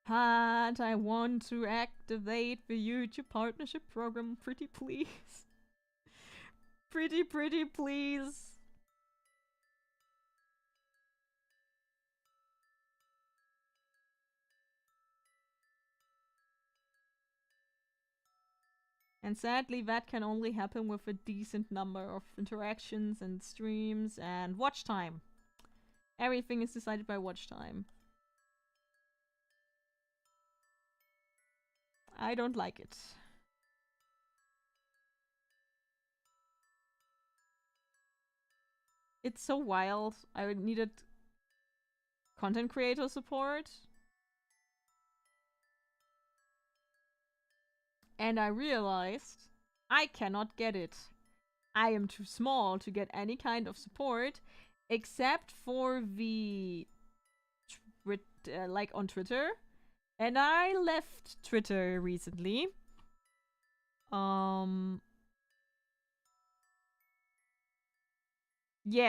But I want to activate the YouTube partnership program, pretty please. Pretty please. And sadly, that can only happen with a decent number of interactions and streams and watch time. Everything is decided by watch time. I don't like it. It's so wild. I needed content creator support. And I realized I cannot get it. I am too small to get any kind of support except for the like on Twitter. And I left Twitter recently. Yeah,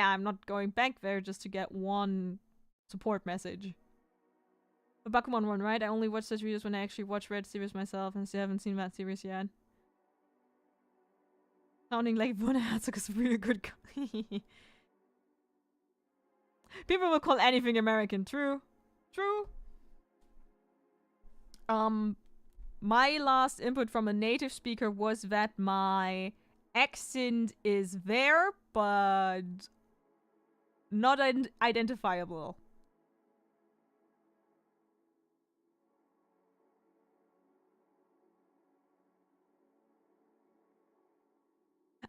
I'm not going back there just to get one support message. The Bakuman one, right? I only watch such videos when I actually watch Red series myself and still haven't seen that series yet. Sounding like Buna Herzog is a really good guy. People will call anything American. True. True. My last input from a native speaker was that my accent is there, but not identifiable.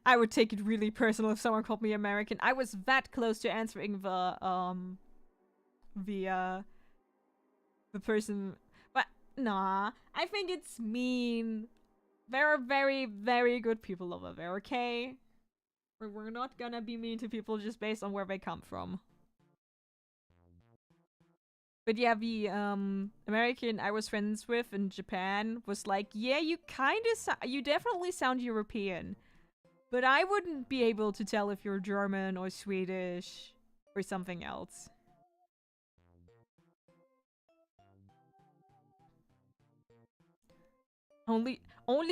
I would take it really personal if someone called me American. I was that close to answering the person, but nah. I think it's mean. There are very, very good people over there. Okay, we're not gonna be mean to people just based on where they come from. But yeah, the American I was friends with in Japan was like, yeah, you you definitely sound European. But I wouldn't be able to tell if you're German or Swedish or something else. Only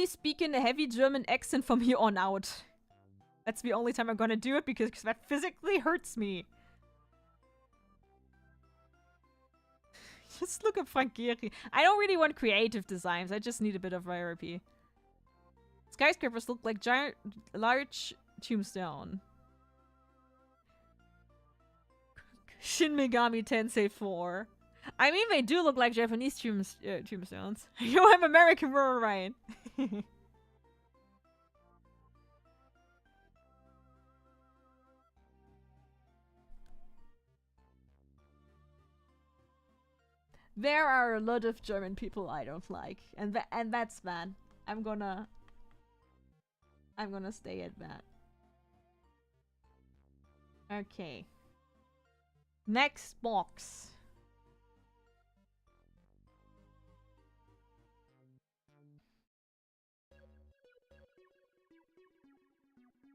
speak in a heavy German accent from here on out. That's the only time I'm gonna do it because that physically hurts me. Just look at Frank Gehry. I don't really want creative designs. I just need a bit of variety. Skyscrapers look like giant, large tombstone. Shin Megami Tensei 4. I mean, they do look like Japanese tombstones. You know, I'm American, we're right. There are a lot of German people I don't like, and that's that. I'm gonna stay at that. Okay. Next box.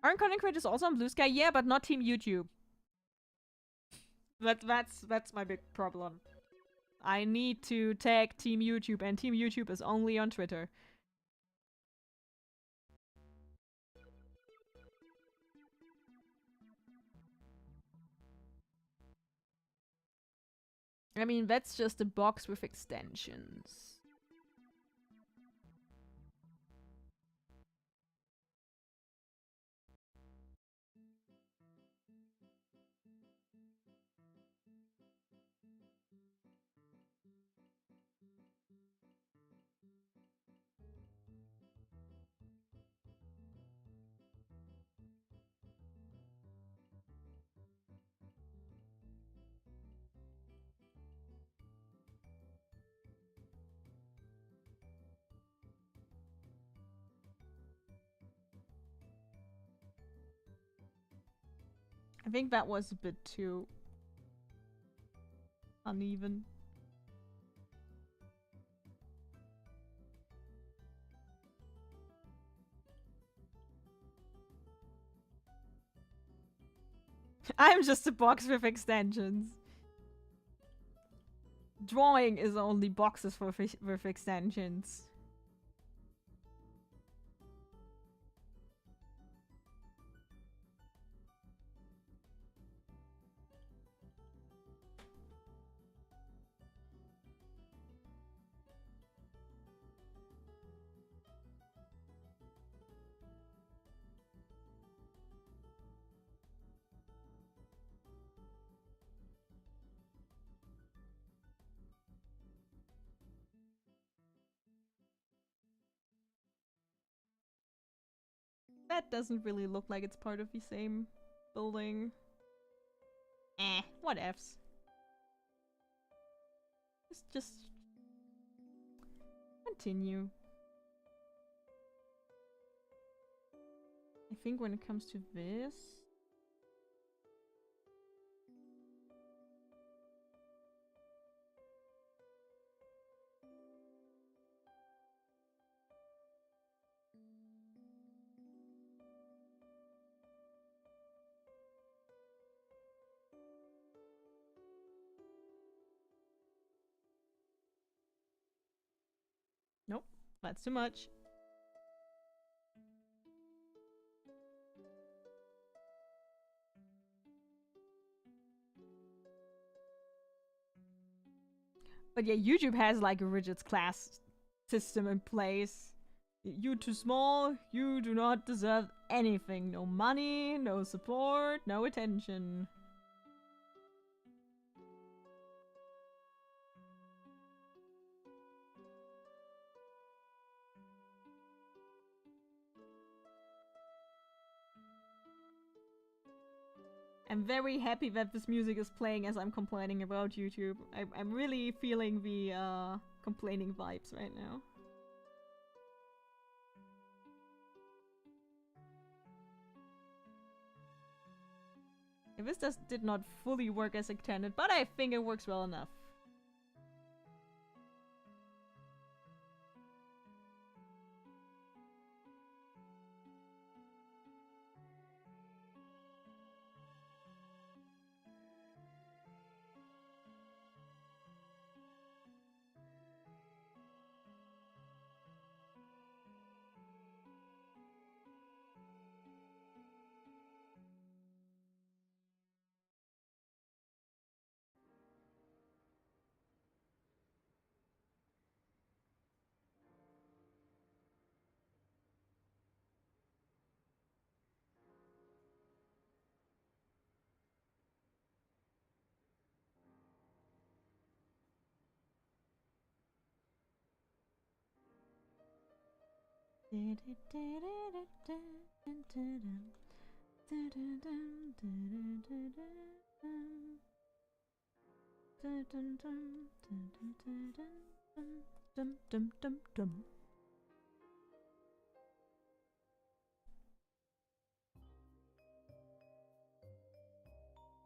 Aren't content creators also on Blue Sky? Yeah, but not Team YouTube. That's my big problem. I need to tag Team YouTube, and Team YouTube is only on Twitter. I mean, that's just a box with extensions. I think that was a bit too uneven. I'm just a box with extensions. Drawing is only boxes with extensions. That doesn't really look like it's part of the same building. What ifs? Just continue. I think when it comes to this... Nope, that's too much. But yeah, YouTube has like a rigid class system in place. You too small, you do not deserve anything. No money, no support, no attention. I'm very happy that this music is playing as I'm complaining about YouTube. I'm really feeling the complaining vibes right now. This did not fully work as intended, but I think it works well enough.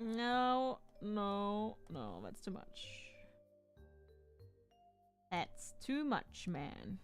No, no, no, that's too much. That's too much, man.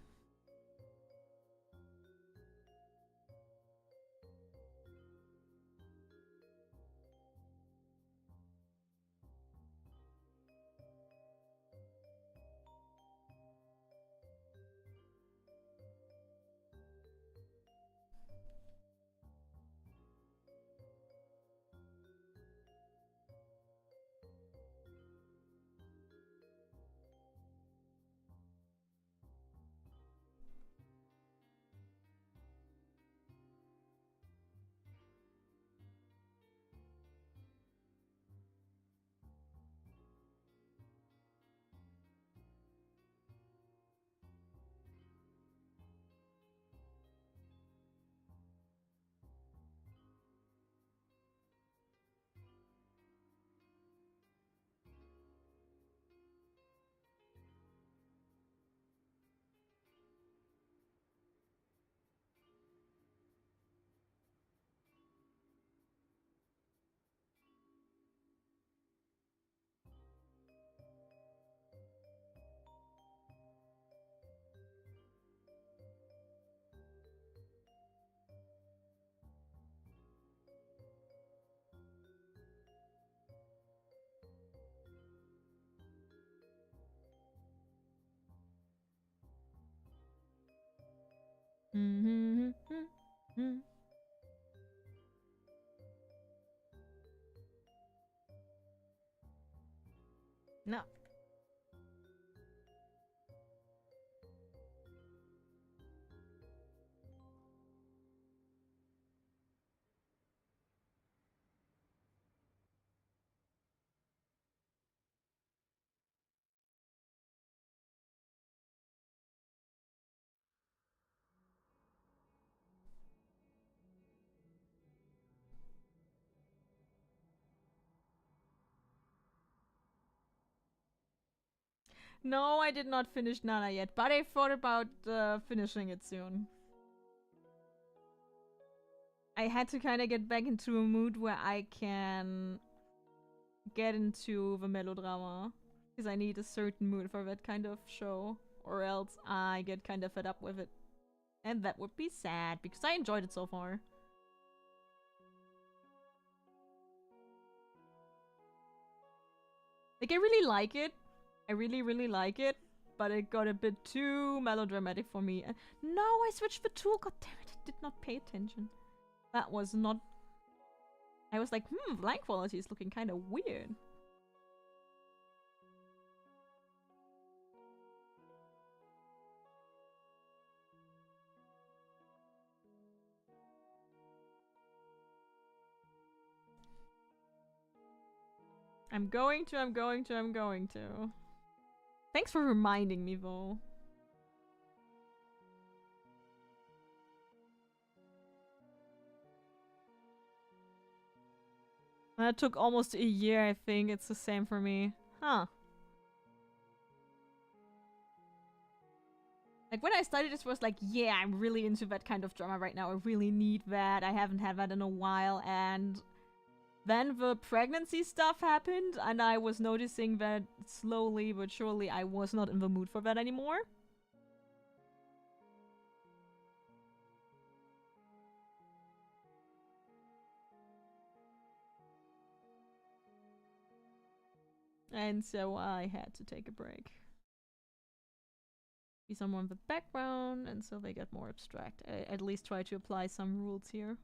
No. No, I did not finish Nana yet, but I thought about finishing it soon. I had to kind of get back into a mood where I can get into the melodrama. Because I need a certain mood for that kind of show. Or else I get kind of fed up with it. And that would be sad, because I enjoyed it so far. Like, I really like it. I really, really like it. But it got a bit too melodramatic for me. No, I switched the tool. God damn it, I did not pay attention. That was not... I was like, line quality is looking kind of weird. I'm going to. Thanks for reminding me, though. That took almost a year, I think. It's the same for me. Huh. Like, when I started, this was like, yeah, I'm really into that kind of drama right now. I really need that. I haven't had that in a while. And then the pregnancy stuff happened, and I was noticing that slowly but surely I was not in the mood for that anymore. And so I had to take a break. Be someone in the background, and so they get more abstract. I at least try to apply some rules here.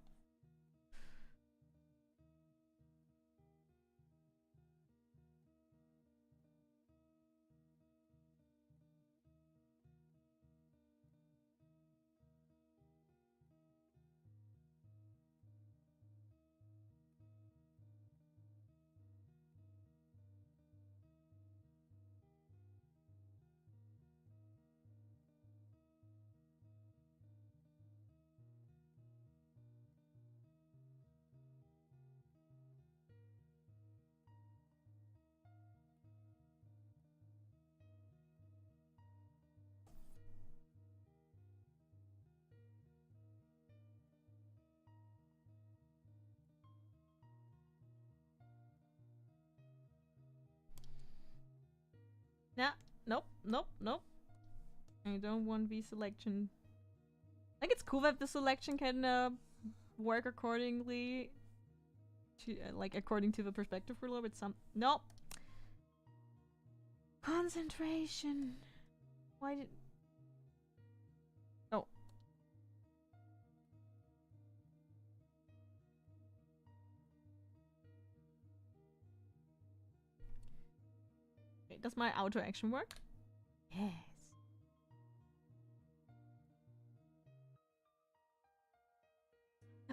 Nah, nope. I don't want the selection. I think it's cool that the selection can work accordingly to, like, according to the perspective for a little bit. Nope. Concentration. Why did... Oh. Wait, does my auto action work? Yes.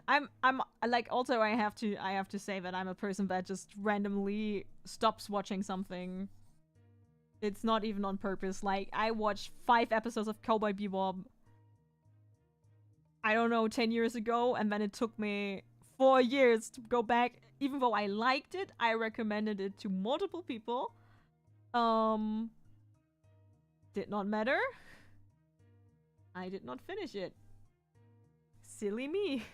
I'm like, also I have to say that I'm a person that just randomly stops watching something. It's not even on purpose. Like, I watched 5 episodes of Cowboy Bebop, I don't know, 10 years ago, and then it took me 4 years to go back. Even though I liked it, I recommended it to multiple people. Did not matter. I did not finish it. Silly me.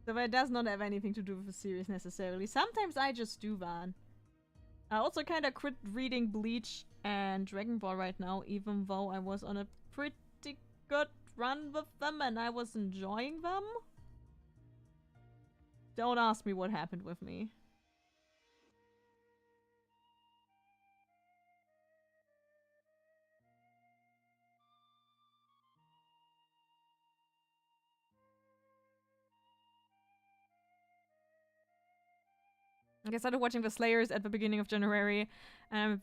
So that does not have anything to do with the series necessarily. Sometimes I just do that. I also kind of quit reading Bleach and Dragon Ball right now, even though I was on a pretty good run with them and I was enjoying them. Don't ask me what happened with me. Like, I started watching The Slayers at the beginning of January, and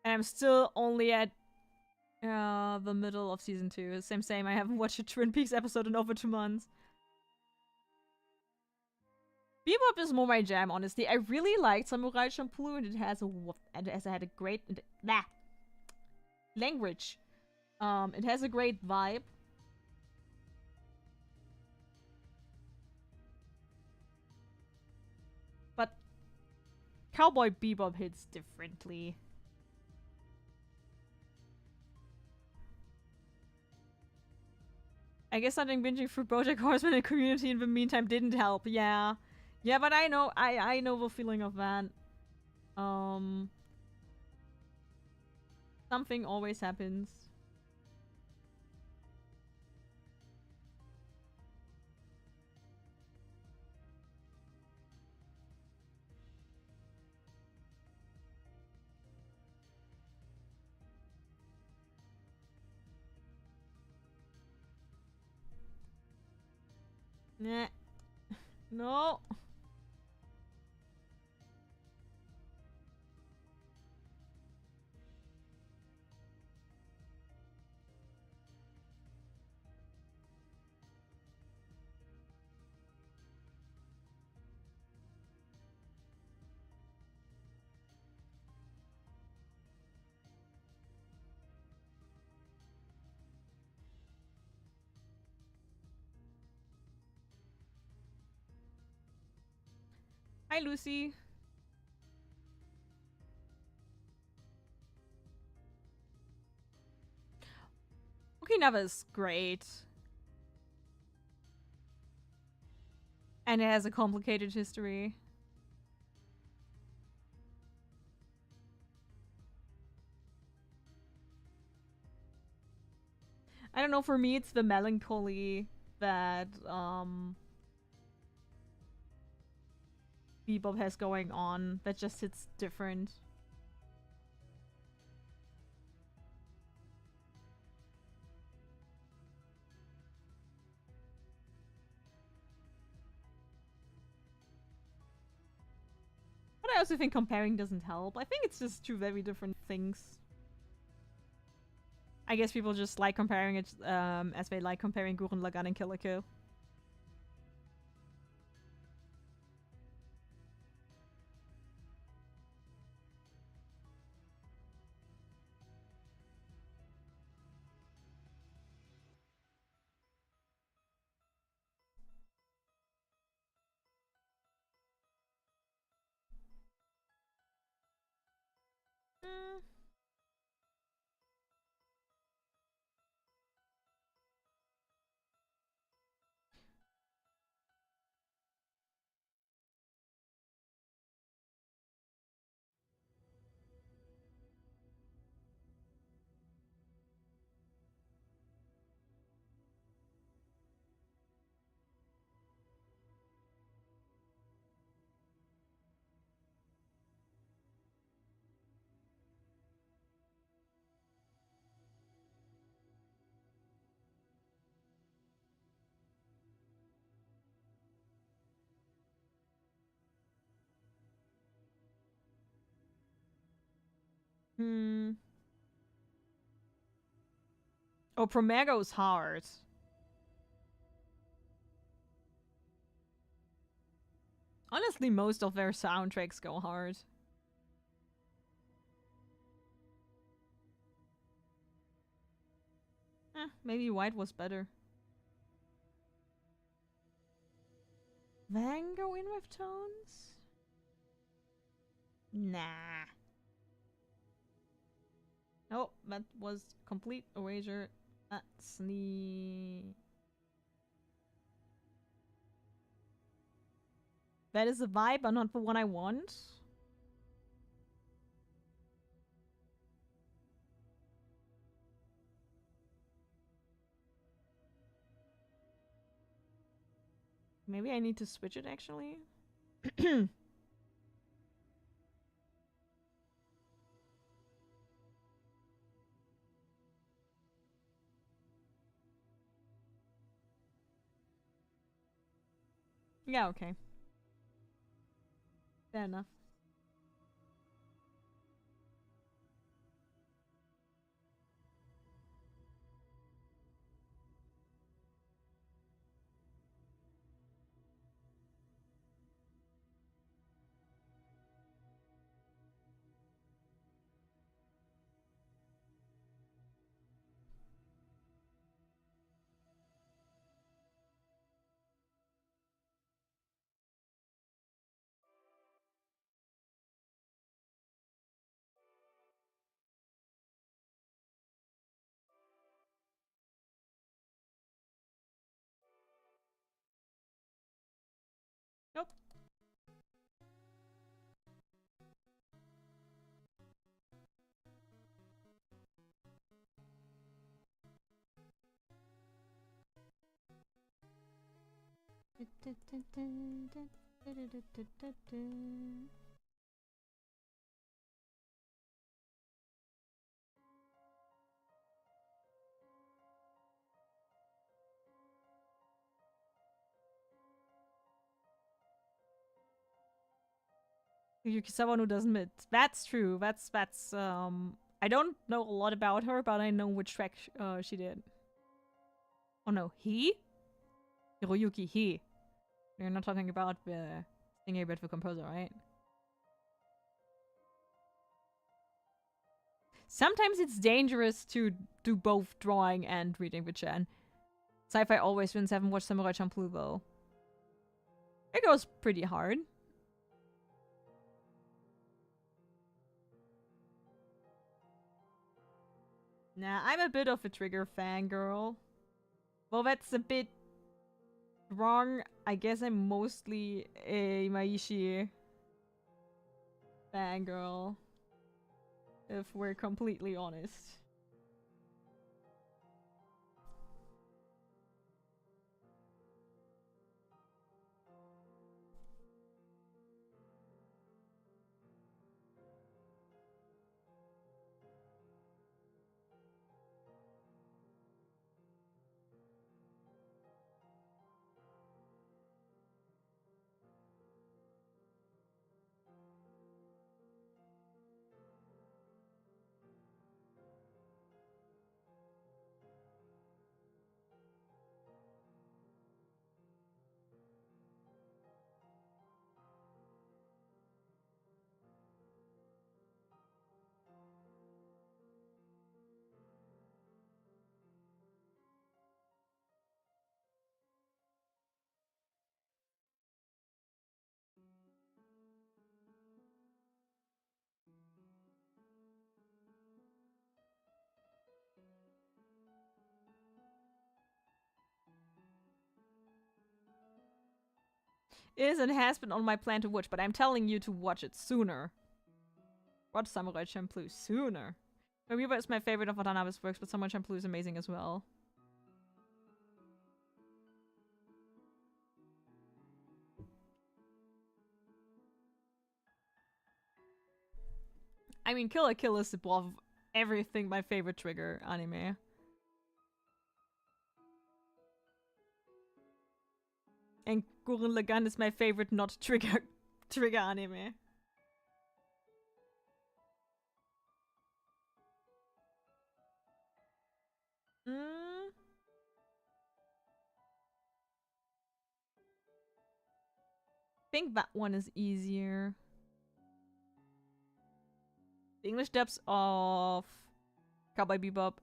I'm still only at The middle of season 2. Same. I haven't watched a Twin Peaks episode in over 2 months. Bebop is more my jam, honestly. I really liked Samurai Champloo, and it had a great language. It has a great vibe. But Cowboy Bebop hits differently. I guess something binging through BoJack Horseman and Community in the meantime didn't help. Yeah, but I know the feeling of that. Something always happens. Nah. No. Hi, Lucy. Okinawa is great. And it has a complicated history. I don't know, for me it's the melancholy that Bebop has going on that just hits different. But I also think comparing doesn't help. I think it's just two very different things. I guess people just like comparing it as they like comparing Gurren Lagann and Kill la Kill. Oh, Promego's hard. Honestly, most of their soundtracks go hard. Maybe White was better. Van go in with tones? Nah. Oh, that was complete erasure. That's the... That is a vibe, but not the one I want. Maybe I need to switch it, actually. Yeah, okay. Fair enough. Yuki someone who doesn't admit. That's true. That's I don't know a lot about her, but I know which track she did. Oh no, he? Hiroyuki, he. You're not talking about the singer but the composer, right? Sometimes it's dangerous to do both drawing and reading the chat. Sci-fi always wins. Haven't watched Samurai Champloo though. It goes pretty hard. Nah, I'm a bit of a Trigger fangirl. Well, that's a bit wrong. I guess I'm mostly a Maishi fangirl. If we're completely honest. Is and has been on my plan to watch, but I'm telling you to watch it sooner. Watch Samurai Champloo sooner. Mariba is my favorite of Watanabe's works, but Samurai Champloo is amazing as well. I mean, Kill la Kill is above everything my favorite Trigger anime. And Gurren Lagann is my favorite not Trigger anime. I think that one is easier. The English dubs of Cowboy Bebop.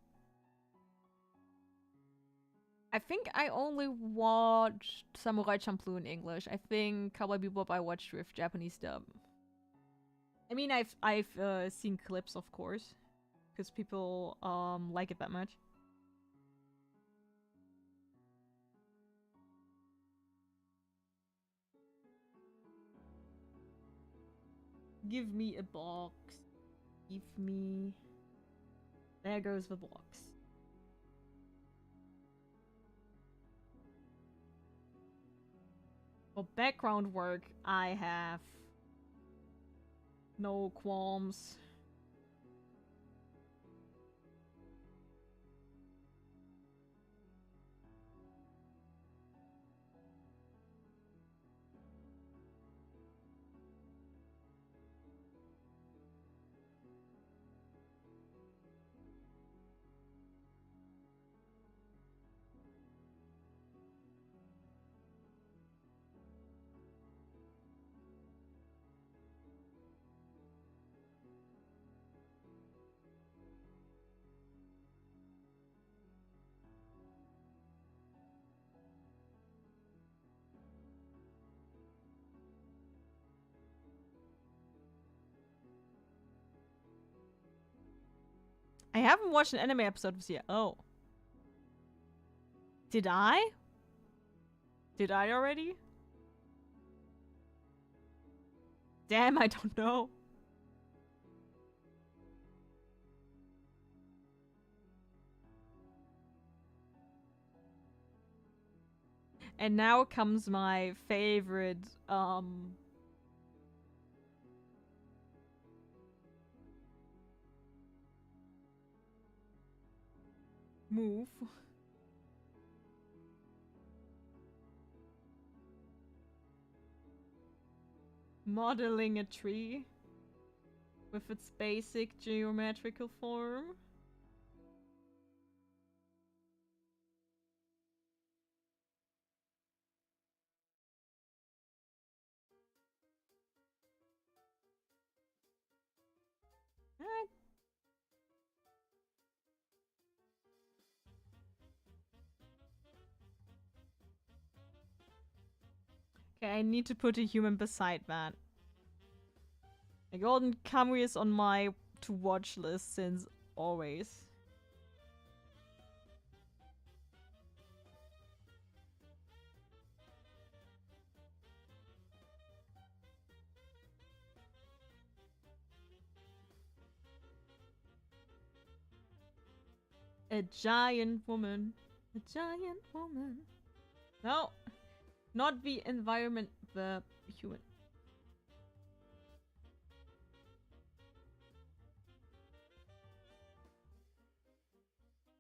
I think I only watched Samurai Champloo in English. I think Cowboy Bebop I watched with Japanese dub. I mean, I've seen clips, of course, because people like it that much. Give me a box. Give me. There goes the box. For background work, I have no qualms. I haven't watched an anime episode this year. Oh. Did I? Did I already? Damn, I don't know. And now comes my favorite move. Modeling a tree with its basic geometrical form. Okay, I need to put a human beside that. A golden Kamui is on my to-watch list since always. A giant woman. A giant woman. No, not the environment, the human.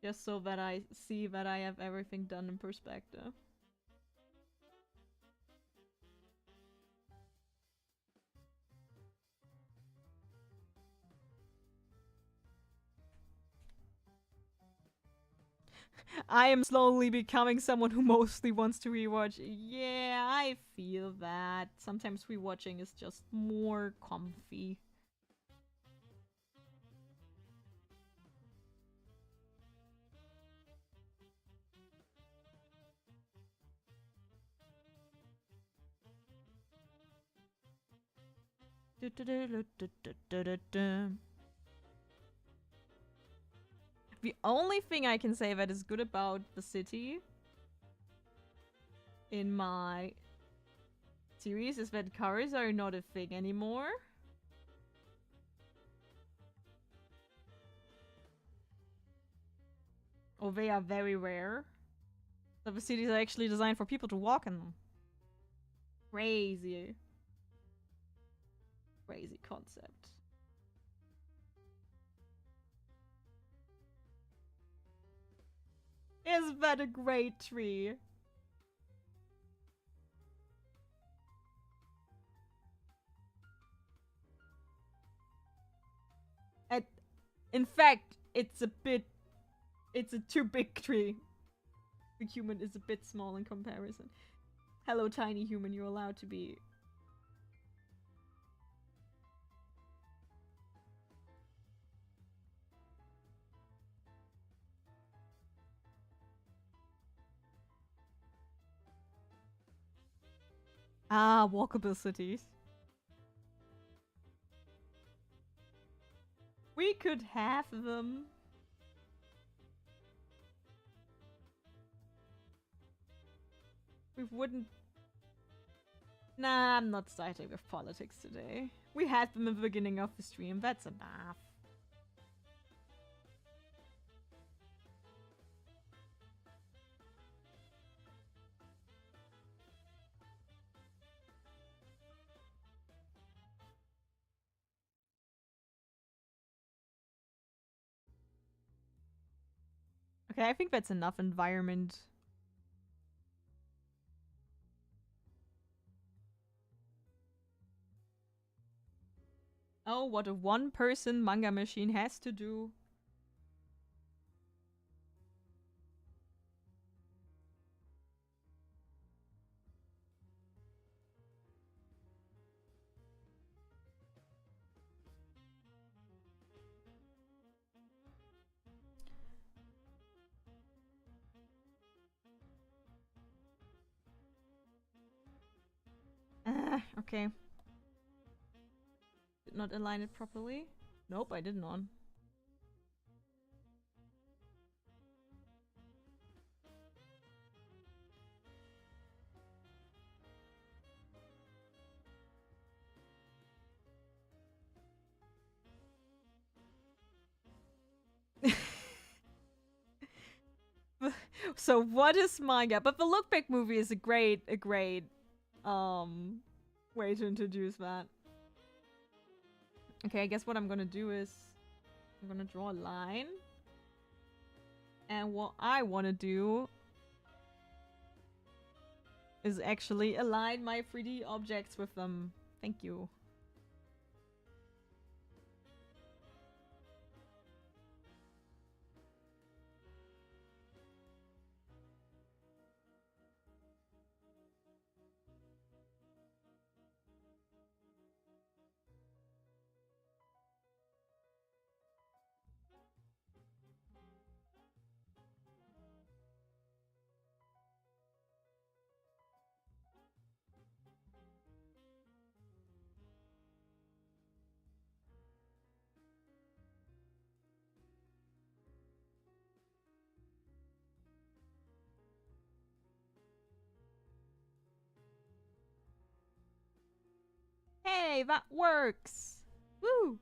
Just so that I see that I have everything done in perspective. I am slowly becoming someone who mostly wants to rewatch. Yeah, I feel that. Sometimes rewatching is just more comfy. The only thing I can say that is good about the city in my series is that cars are not a thing anymore. Or they are very rare. So the cities are actually designed for people to walk in them. Crazy. Crazy concept. Is that a great tree? And in fact, it's a too big tree. The human is a bit small in comparison. Hello, tiny human, you're allowed to be. Ah, walkable cities. We could have them. We wouldn't. Nah, I'm not starting with politics today. We had them in the beginning of the stream, that's enough. Okay, I think that's enough environment. Oh, what a one-person manga machine has to do. Okay. Did not align it properly. Nope, I did not. So what is manga? But the Look Back movie is a great way to introduce that. Okay, I guess what I'm gonna do is I'm gonna draw a line. And what I wanna do is actually align my 3D objects with them. Thank you. Hey, that works! Woo!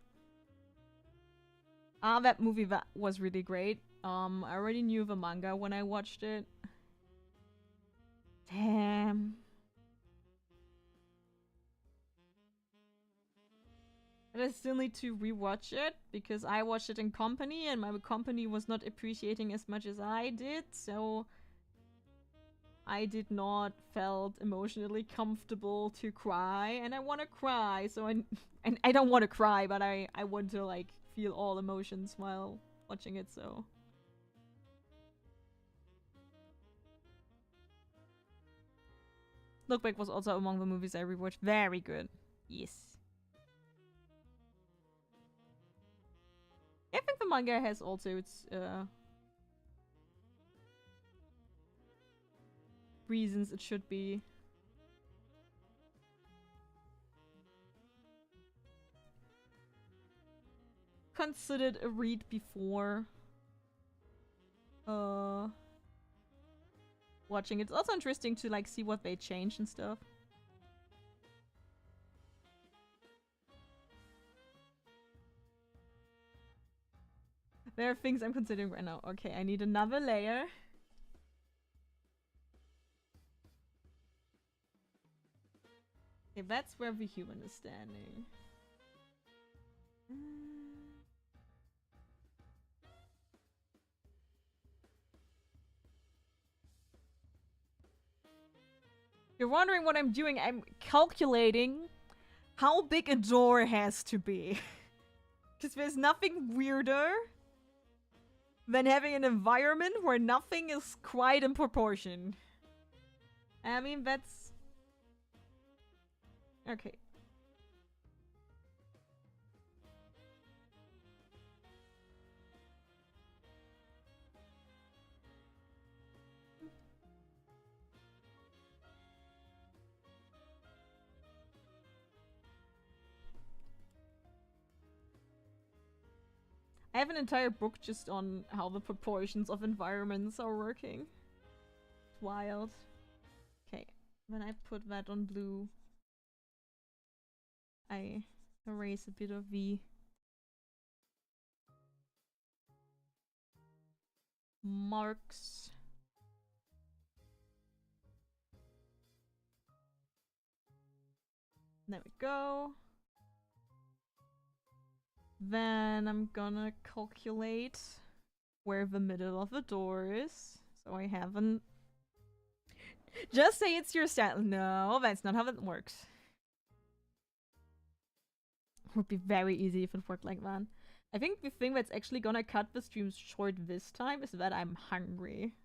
That movie that was really great. I already knew the manga when I watched it. Damn. But I still need to rewatch it because I watched it in company and my company was not appreciating as much as I did, so I did not felt emotionally comfortable to cry, and I want to cry, so I don't want to cry, but I want to like feel all emotions while watching it, so. Look Back was also among the movies I rewatched. Very good. Yes. I think the manga has also its reasons it should be. Considered a read before watching it. It's also interesting to like see what they changed and stuff. There are things I'm considering right now. Okay, I need another layer. Okay, that's where the human is standing. You're wondering what I'm doing. I'm calculating how big a door has to be. Because there's nothing weirder than having an environment where nothing is quite in proportion. I mean, that's... Okay. I have an entire book just on how the proportions of environments are working. It's wild. Okay, when I put that on blue, I erase a bit of the marks. There we go. Then I'm gonna calculate where the middle of the door is. So I haven't... Just say it's your style. No, that's not how that works. It would be very easy if it worked like that. I think the thing that's actually gonna cut the stream short this time is that I'm hungry.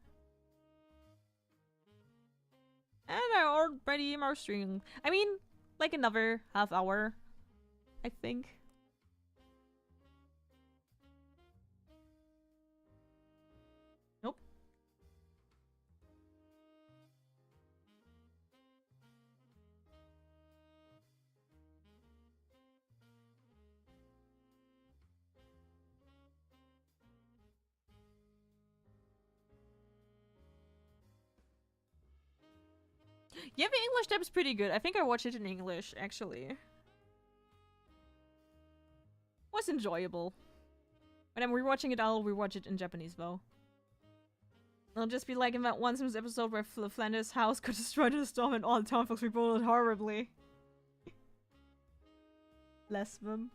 And I already am streaming. I mean, like another half hour, I think. Nope. Yeah, the English dub is pretty good. I think I watched it in English, actually. Was enjoyable. When I'm rewatching it, I'll rewatch it in Japanese, though. It'll just be like in that one Sims episode where Flanders' house got destroyed in a storm and all the town folks reported horribly. Bless them.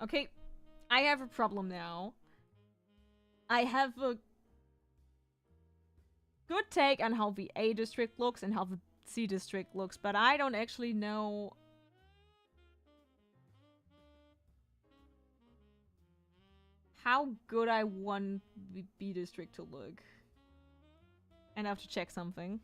Okay, I have a problem now. I have a good take on how the A district looks and how the C district looks, but I don't actually know how good I want the B district to look. And I have to check something.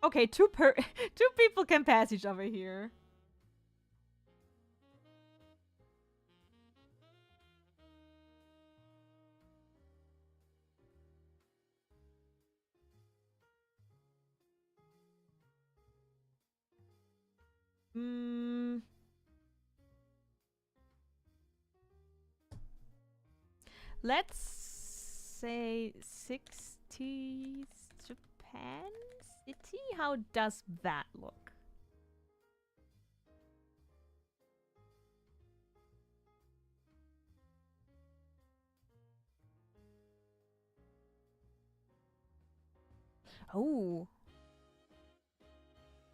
Okay, two people can pass each other here. Let's say 60s Japan City? How does that look? Oh.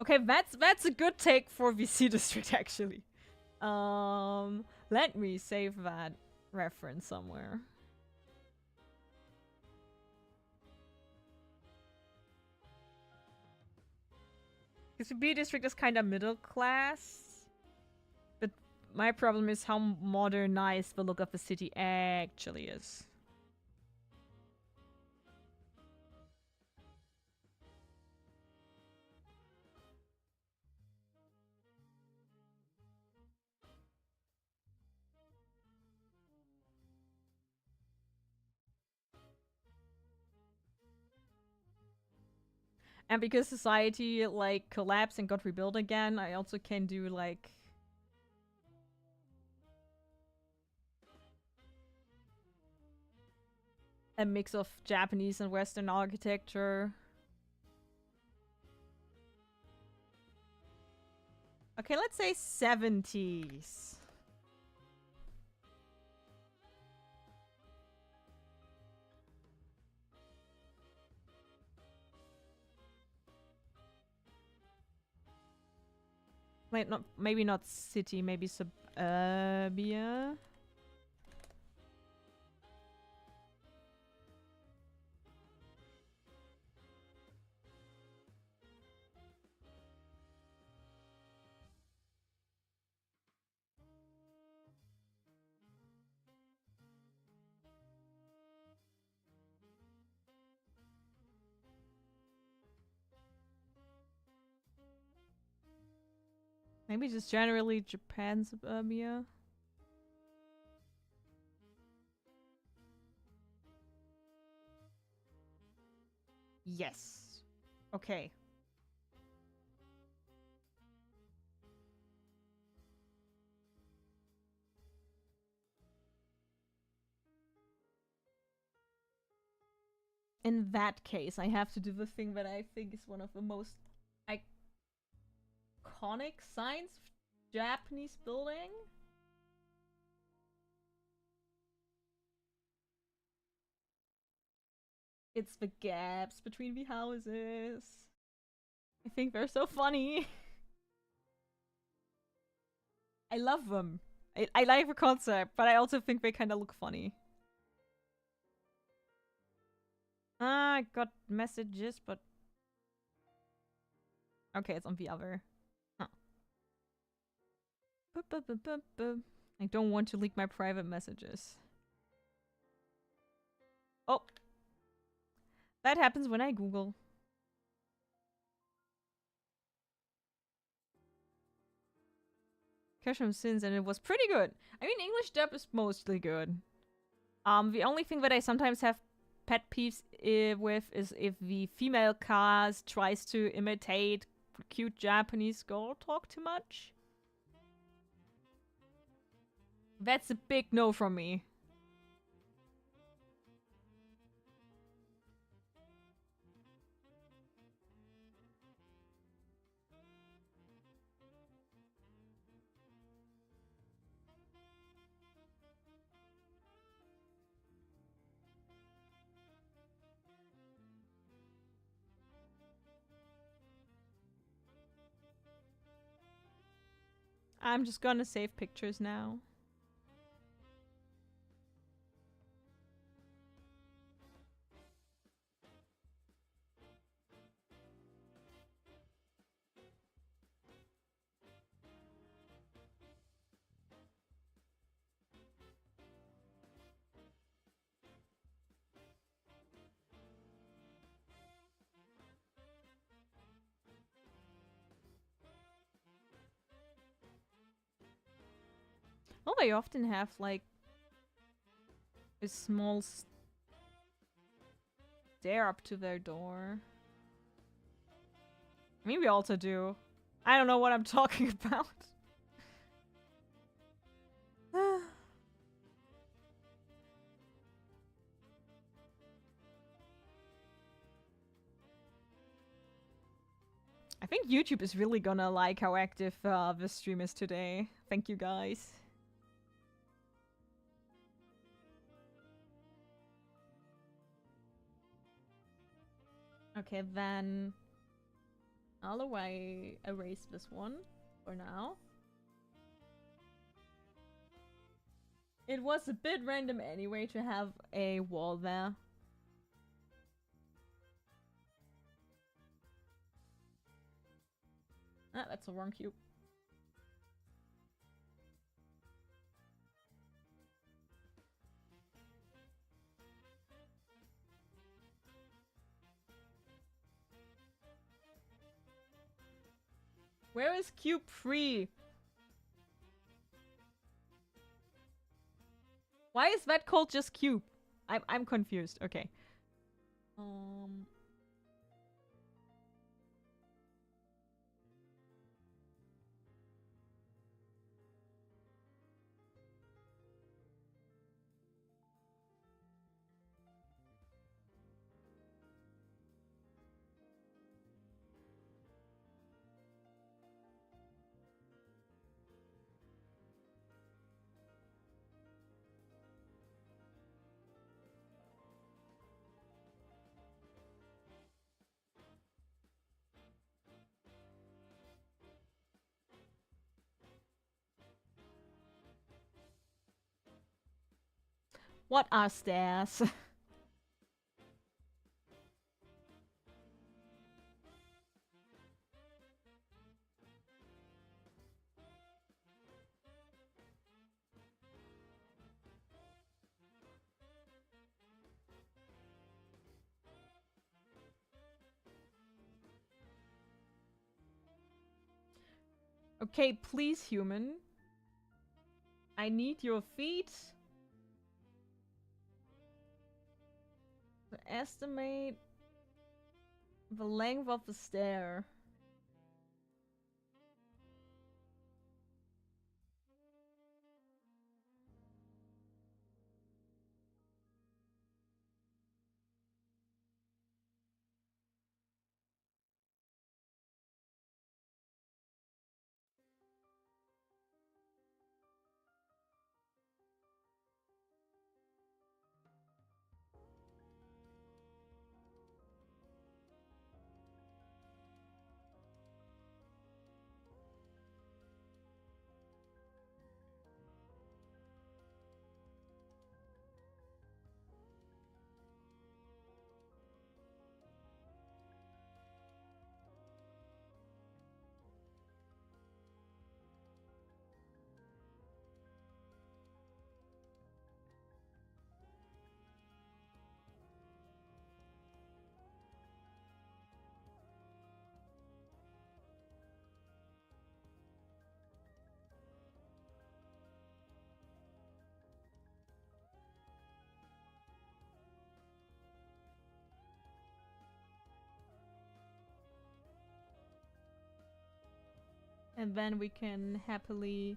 Okay, that's a good take for VC district actually. Let me save that reference somewhere. Because the B district is kind of middle class. But my problem is how modernized the look of the city actually is. And because society, like, collapsed and got rebuilt again, I also can do, like... a mix of Japanese and Western architecture. Okay, let's say 70s. Wait, not maybe not city, maybe suburbia. Maybe just generally Japan suburbia. Yes. Okay. In that case, I have to do the thing that I think is one of the most iconic signs of Japanese building. It's the gaps between the houses. I think they're so funny. I love them. I like the concept, but I also think they kind of look funny. I got messages, but... okay, it's on the other. Huh. I don't want to leak my private messages. Oh. That happens when I Google. Kesham Sins, and it was pretty good. I mean, English dub is mostly good. The only thing that I sometimes have pet peeves with is if the female cast tries to imitate cute Japanese girl talk too much. That's a big no from me. I'm just gonna save pictures now. Well, they often have, like, a small stair up to their door. I mean, we also do. I don't know what I'm talking about. I think YouTube is really gonna like how active this stream is today. Thank you, guys. Okay, then I'll erase this one for now. It was a bit random anyway to have a wall there. Ah, that's the wrong cube. Where is cube 3? Why is that called just cube? I'm confused. Okay. What are stairs? Okay, please, human. I need your feet to estimate the length of the stair. And then we can happily...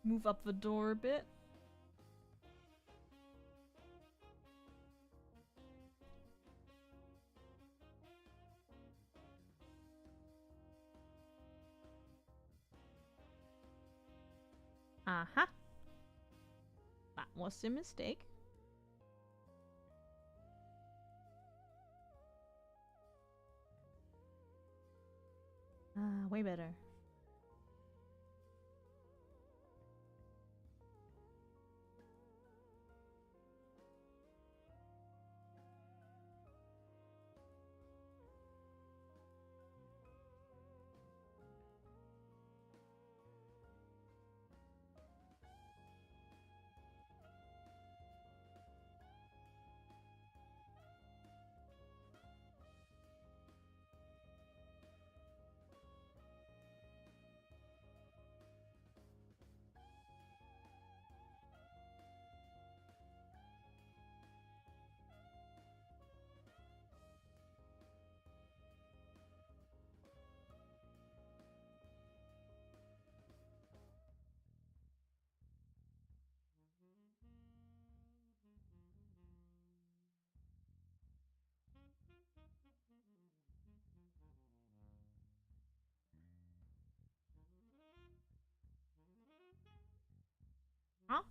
move up the door a bit. Uh-huh. That was a mistake. Way better. Huh?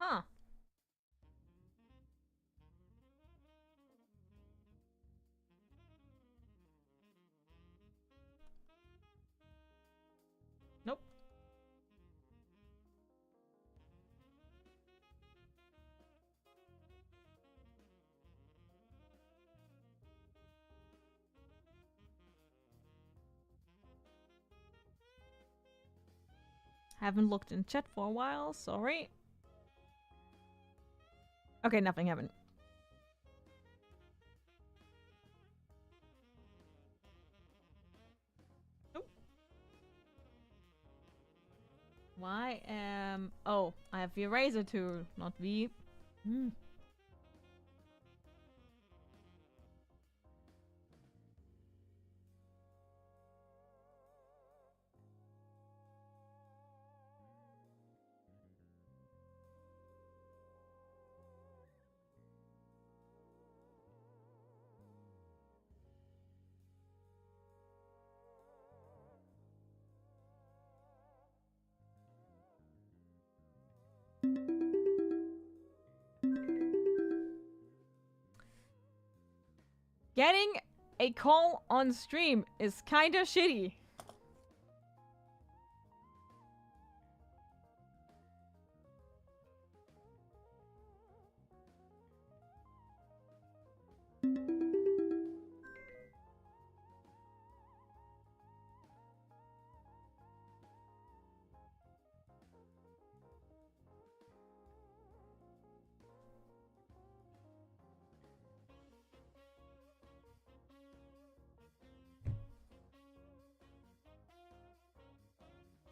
Huh. Nope. Haven't looked in chat for a while, sorry. Okay, nothing happened. Nope. Why am... oh, I have the eraser tool, not the... Getting a call on stream is kinda shitty.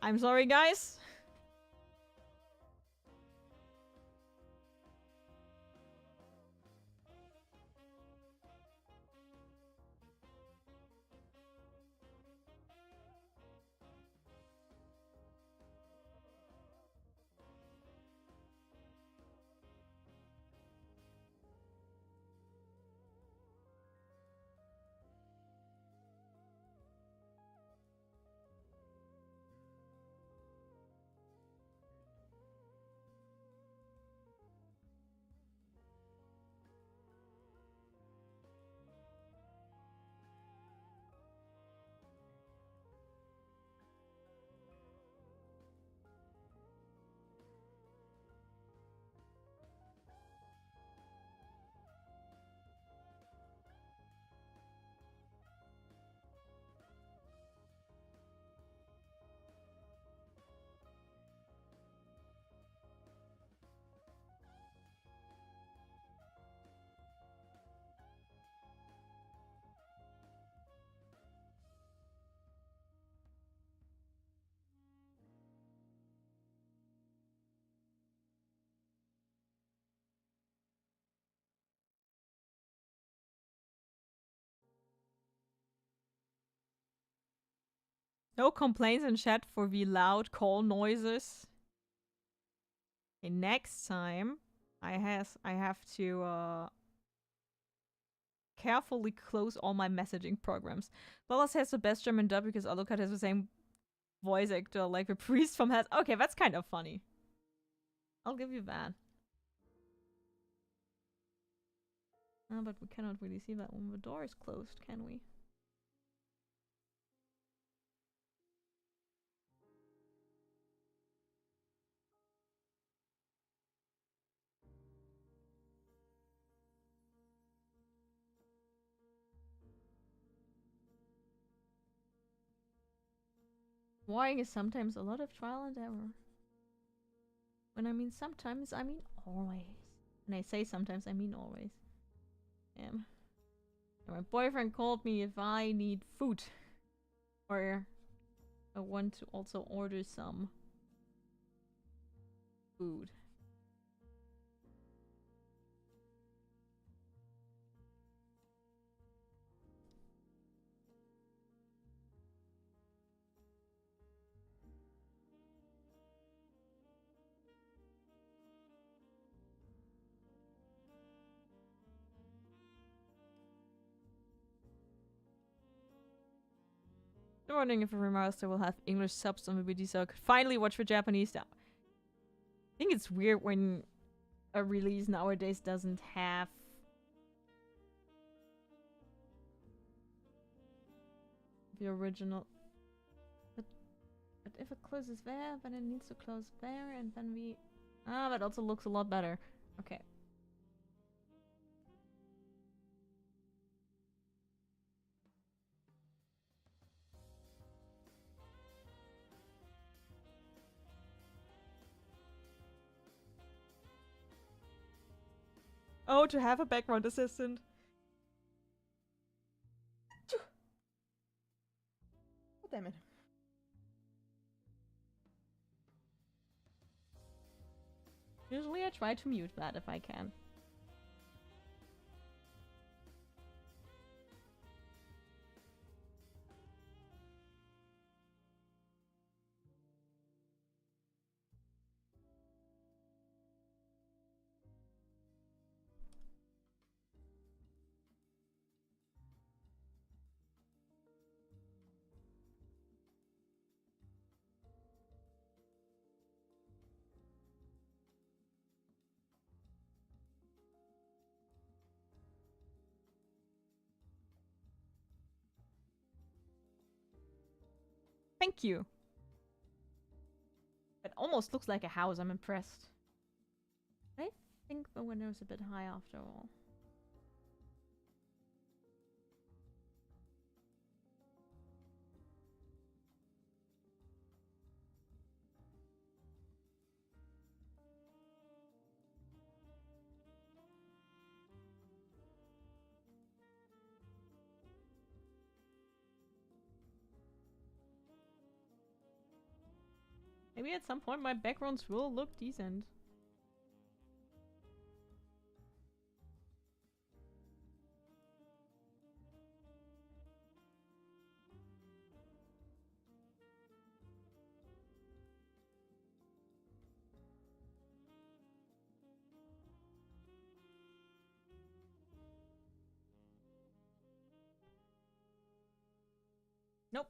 I'm sorry, guys. No complaints in chat for the loud call noises. Okay, next time I have to carefully close all my messaging programs. Lolas has the best German dub because Alucard has the same voice actor like the priest from Hell. Okay, that's kind of funny. I'll give you that. But we cannot really see that when the door is closed, can we? Warring is sometimes a lot of trial and error. When I mean sometimes, I mean always. When I say sometimes, I mean always. And my boyfriend called me if I need food. Or I want to also order some food. I'm wondering if a remaster will have English subs on the BD, so I could finally watch the Japanese stuff. I think it's weird when a release nowadays doesn't have the original. But if it closes there, then it needs to close there, and then we... Ah, that also looks a lot better. Okay. Oh, to have a background assistant. Oh, damn it. Usually I try to mute that if I can. Thank you. It almost looks like a house. I'm impressed. I think the window's a bit high after all. Maybe at some point my backgrounds will look decent. Nope.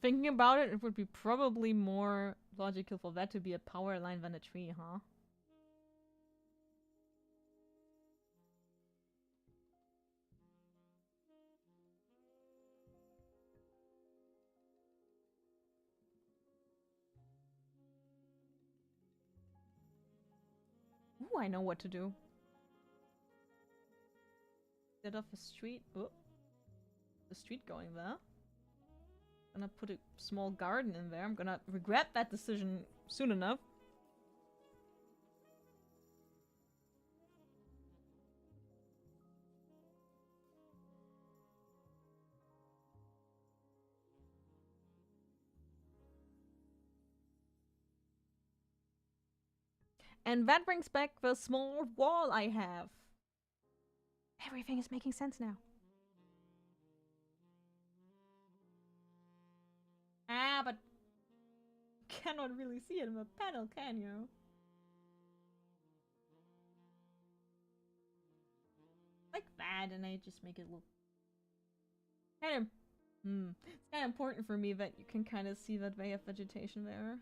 Thinking about it, it would be probably more logical for that to be a power line than a tree, huh? Ooh, I know what to do. Instead of a street, oh, the street going there. I'm gonna put a small garden in there. I'm gonna regret that decision soon enough. And that brings back the small wall I have. Everything is making sense now. Ah, but you cannot really see it in the panel, can you? Like that, and I just make it look kind of. It's kind of important for me that you can kind of see that they have vegetation there.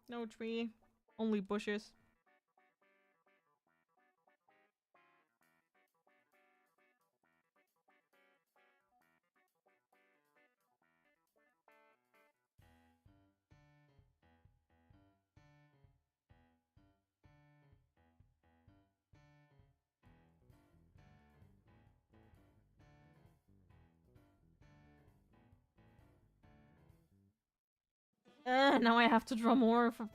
No tree. Only bushes. Now I have to draw more for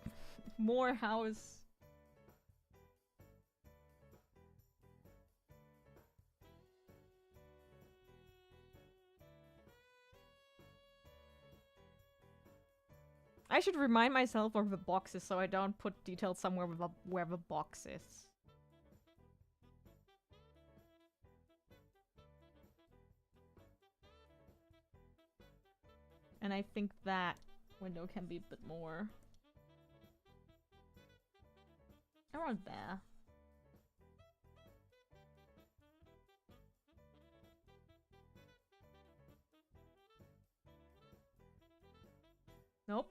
more house. I should remind myself of the boxes so I don't put details somewhere where the box is. And I think that window can be a bit more around there. Nope.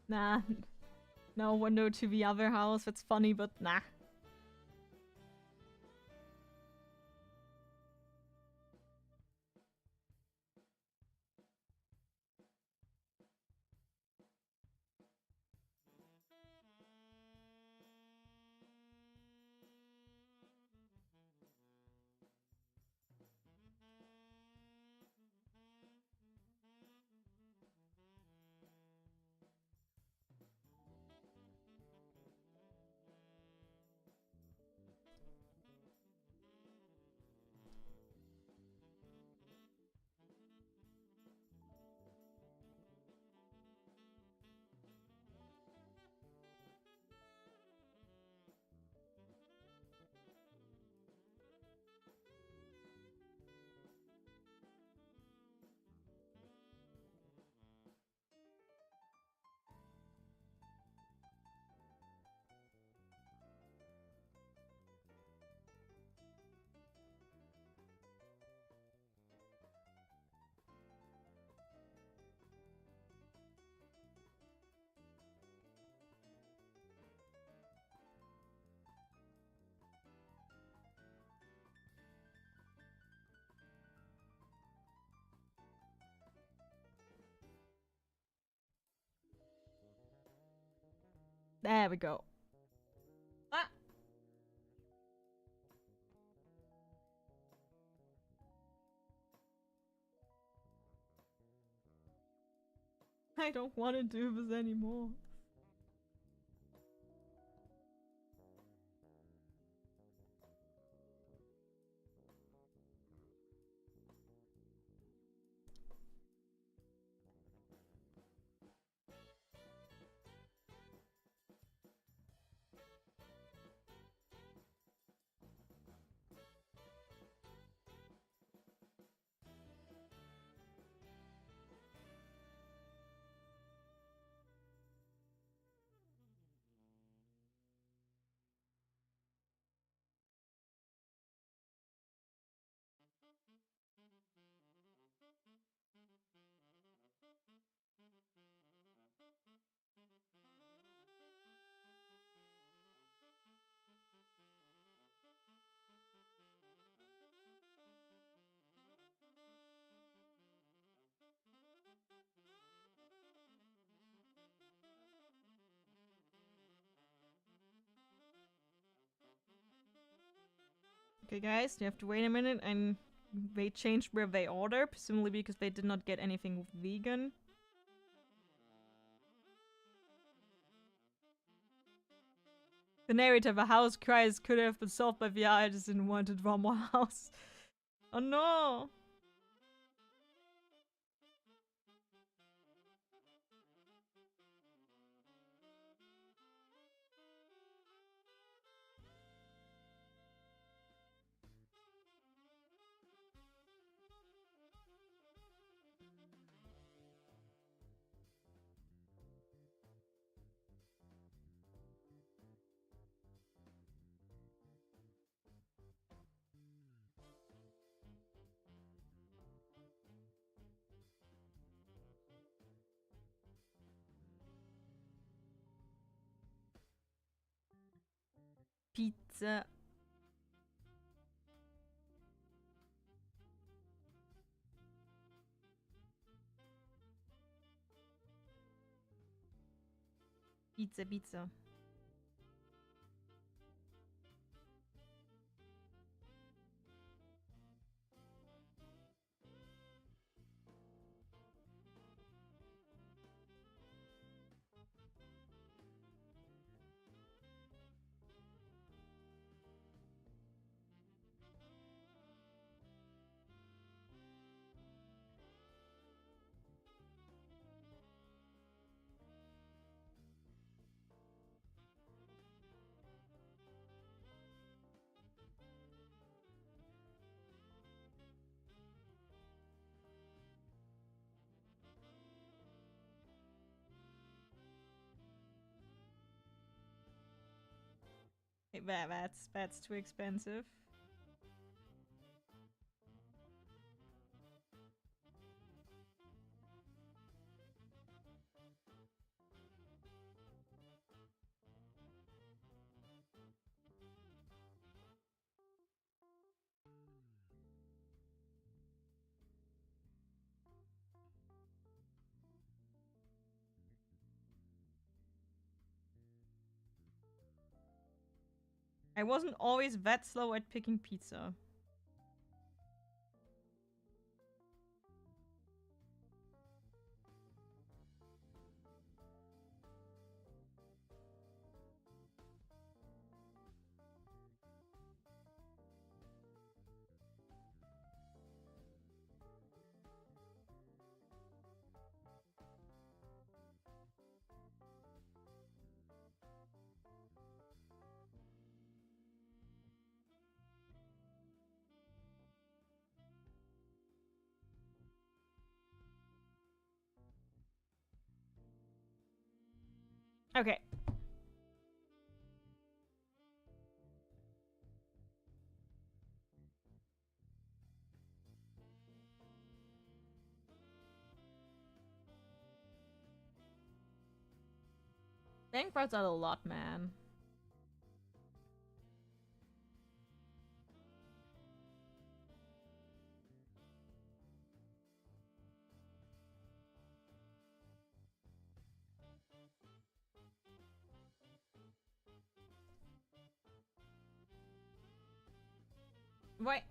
Nah. No window to the other house. It's funny, but nah. There we go. Ah! I don't want to do this anymore. Okay, guys, you have to wait a minute, and they changed where they order, presumably because they did not get anything vegan. The narrative, a house cries, could have been solved by VR. I just didn't want it from one house. Oh no! Pizza. Pizza, pizza. That's too expensive. I wasn't always that slow at picking pizza. Okay. Bankrupts are a lot, man. Wait.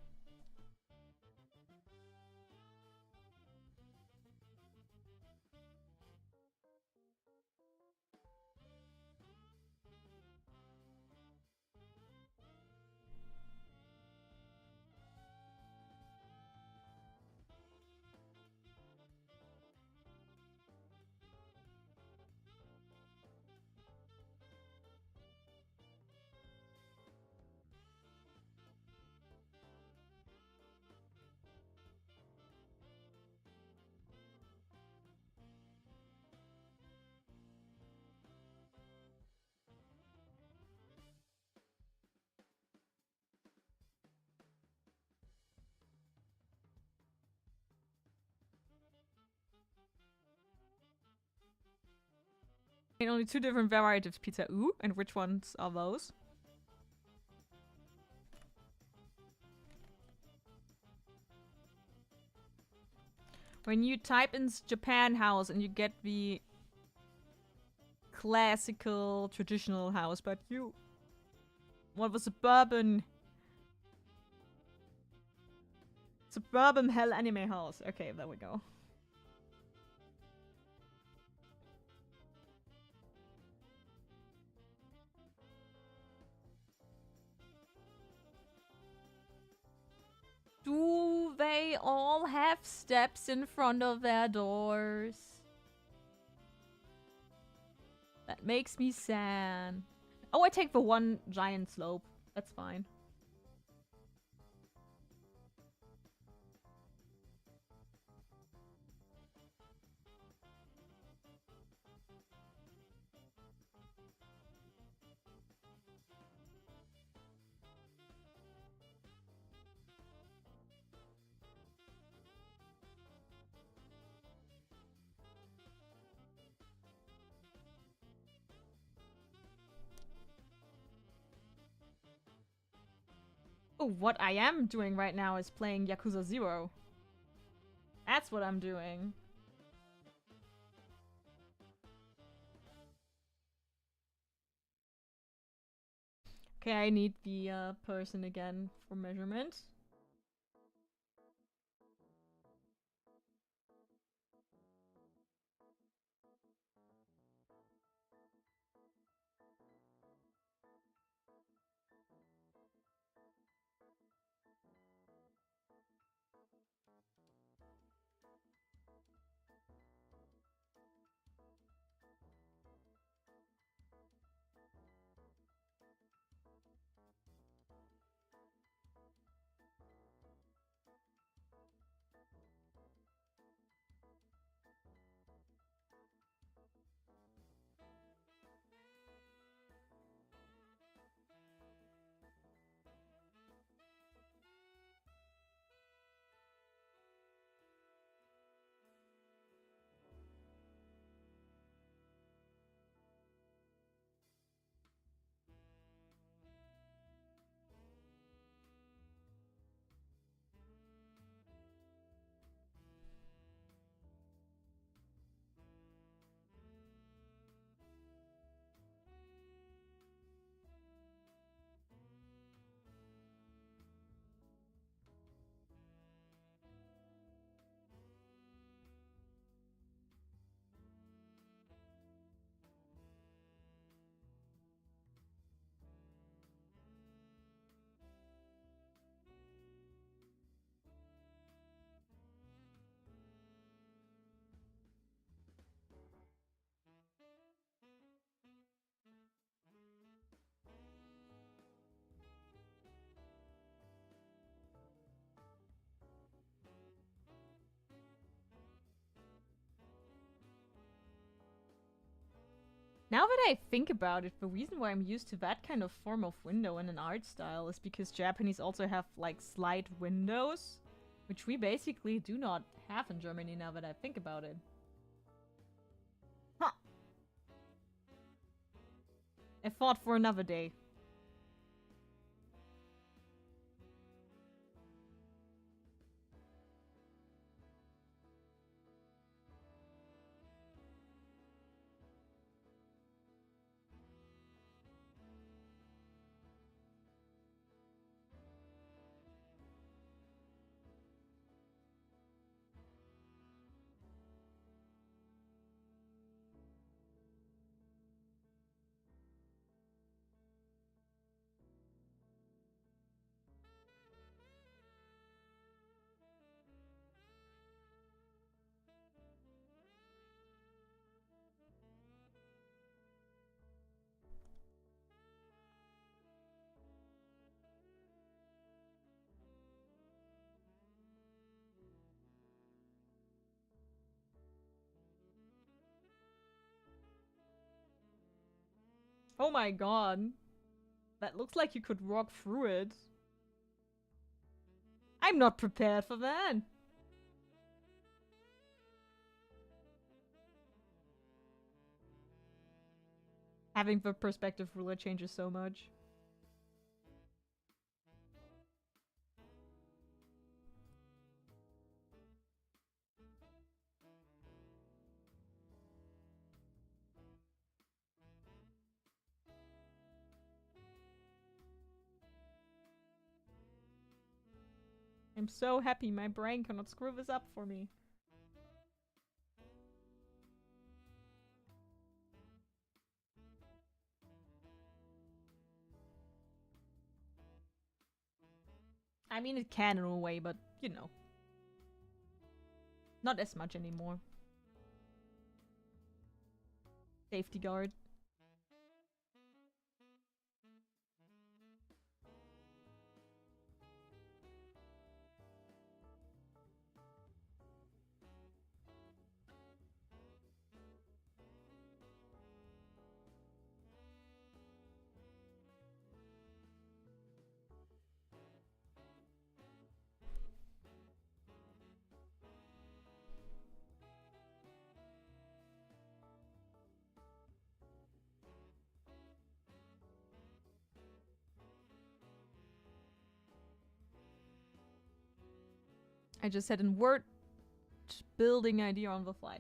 Only 2 different varieties of pizza. Ooh, and which ones are those? When you type in Japan house and you get the classical traditional house, but you want the suburban hell anime house. Okay, there we go. Do they all have steps in front of their doors? That makes me sad. Oh, I take the one giant slope. That's fine. Oh, what I am doing right now is playing Yakuza 0. That's what I'm doing. Okay, I need the person again for measurement. Now that I think about it, the reason why I'm used to that kind of form of window in an art style is because Japanese also have, like, slide windows, which we basically do not have in Germany now that I think about it. Huh. A thought for another day. Oh my god. That looks like you could walk through it. I'm not prepared for that. Having the perspective ruler changes so much. I'm so happy my brain cannot screw this up for me. I mean, it can in a way, but, you know. Not as much anymore. Safety guard. I just had a word building idea on the fly.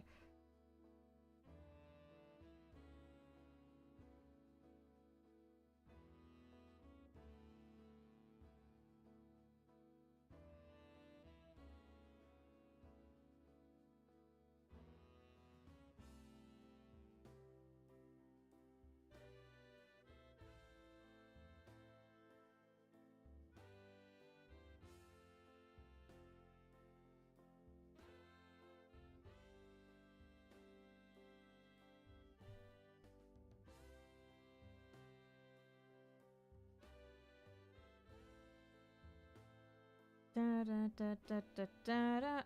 Da da da da da da da.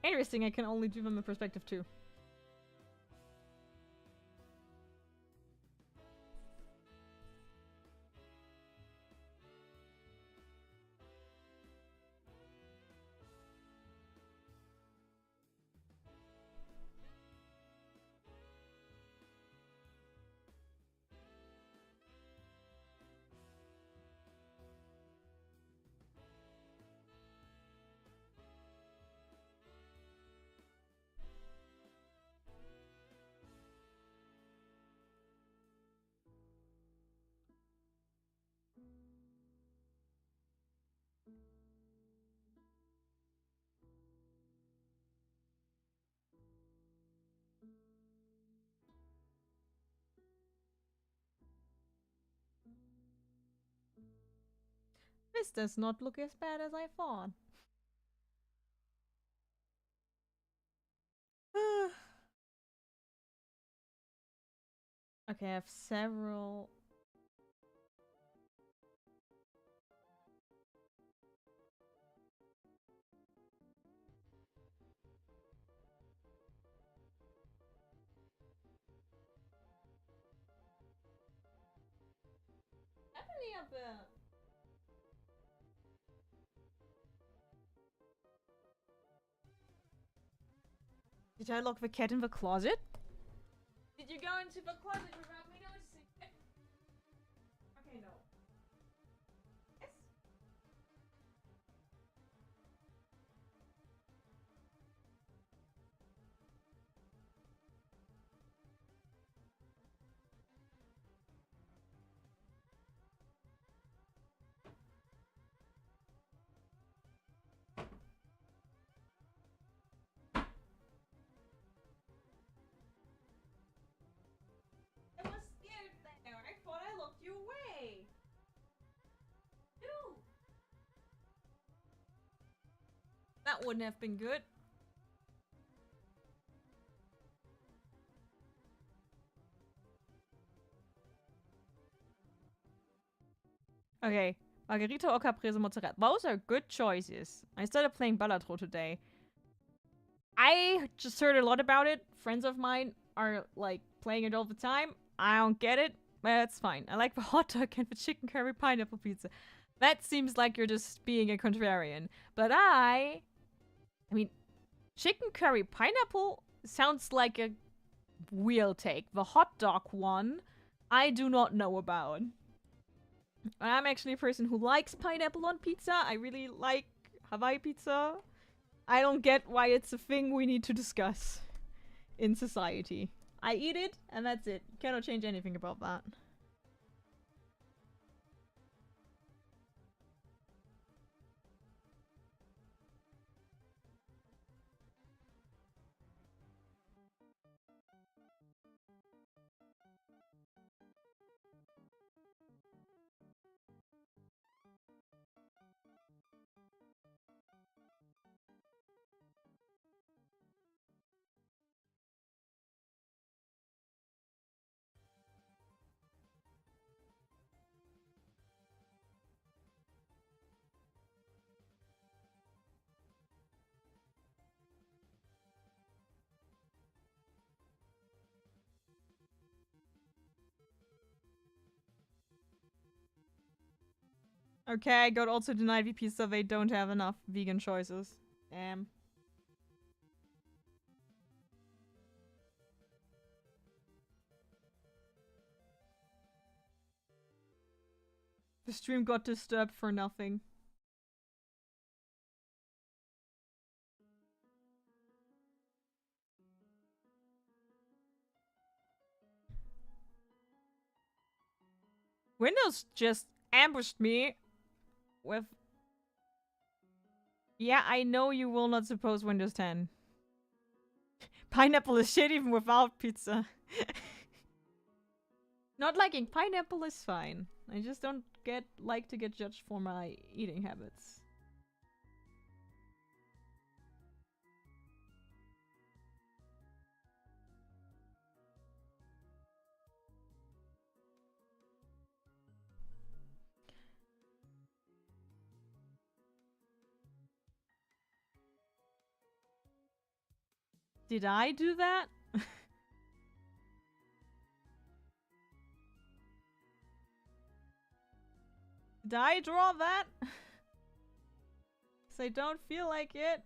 Interesting, I can only do them in perspective 2. This does not look as bad as I thought. Okay, I have several. Happening up there. Did I lock the cat in the closet? Did you go into the closet without me noticing? Okay, no. Yes? I was scared there. I thought I locked you away. Dude. That wouldn't have been good. Okay. Margarita or caprese mozzarella. Those are good choices. I started playing Balatro today. I just heard a lot about it. Friends of mine are like playing it all the time. I don't get it, but that's fine. I like the hot dog and the chicken curry pineapple pizza. That seems like you're just being a contrarian. But I mean, chicken curry pineapple sounds like a real take. The hot dog one, I do not know about. I'm actually a person who likes pineapple on pizza. I really like Hawaii pizza. I don't get why it's a thing we need to discuss in society. I eat it, and that's it. Cannot change anything about that. Okay, I got also denied VP, so they don't have enough vegan choices. Damn. The stream got disturbed for nothing. Windows just ambushed me with... Yeah, I know you will not suppose Windows 10. Pineapple is shit even without pizza. Not liking pineapple is fine. I just don't like to get judged for my eating habits. Did I do that? Did I draw that? Cause I don't feel like it.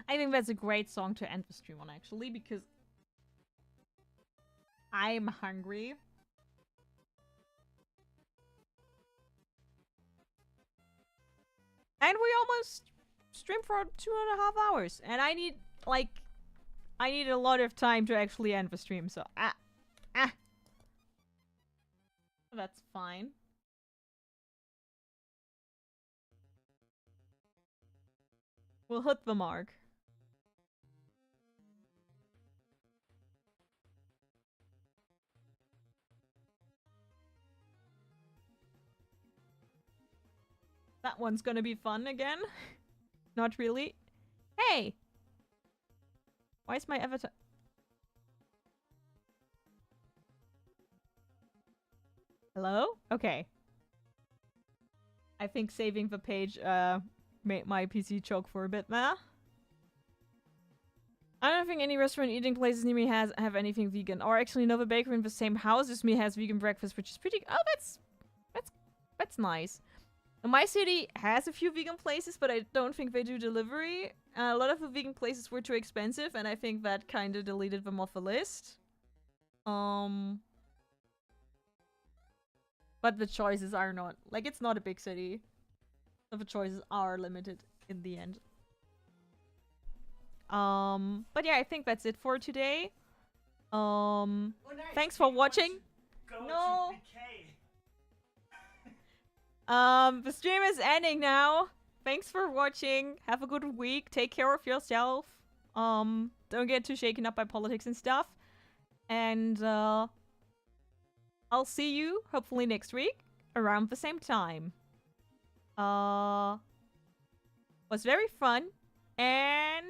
I think that's a great song to end the stream on, actually, because I'm hungry. And we almost streamed for 2.5 hours. And I need, like, I need a lot of time to actually end the stream, so that's fine. We'll hit the mark. That one's gonna be fun again. Not really. Hey! Why is my avatar... Hello? Okay. I think saving the page made my PC choke for a bit there. I don't think any restaurant eating places near me have anything vegan. Or actually another bakery in the same house as me has vegan breakfast, which is pretty... Oh, that's nice. My city has a few vegan places, but I don't think they do delivery. A lot of the vegan places were too expensive, and I think that kind of deleted them off the list. But the choices are not... Like, it's not a big city. So the choices are limited in the end. But yeah, I think that's it for today. Oh, nice. Thanks for watching. No. The stream is ending now. Thanks for watching. Have a good week. Take care of yourself. Don't get too shaken up by politics and stuff. And I'll see you hopefully next week around the same time. Was very fun, and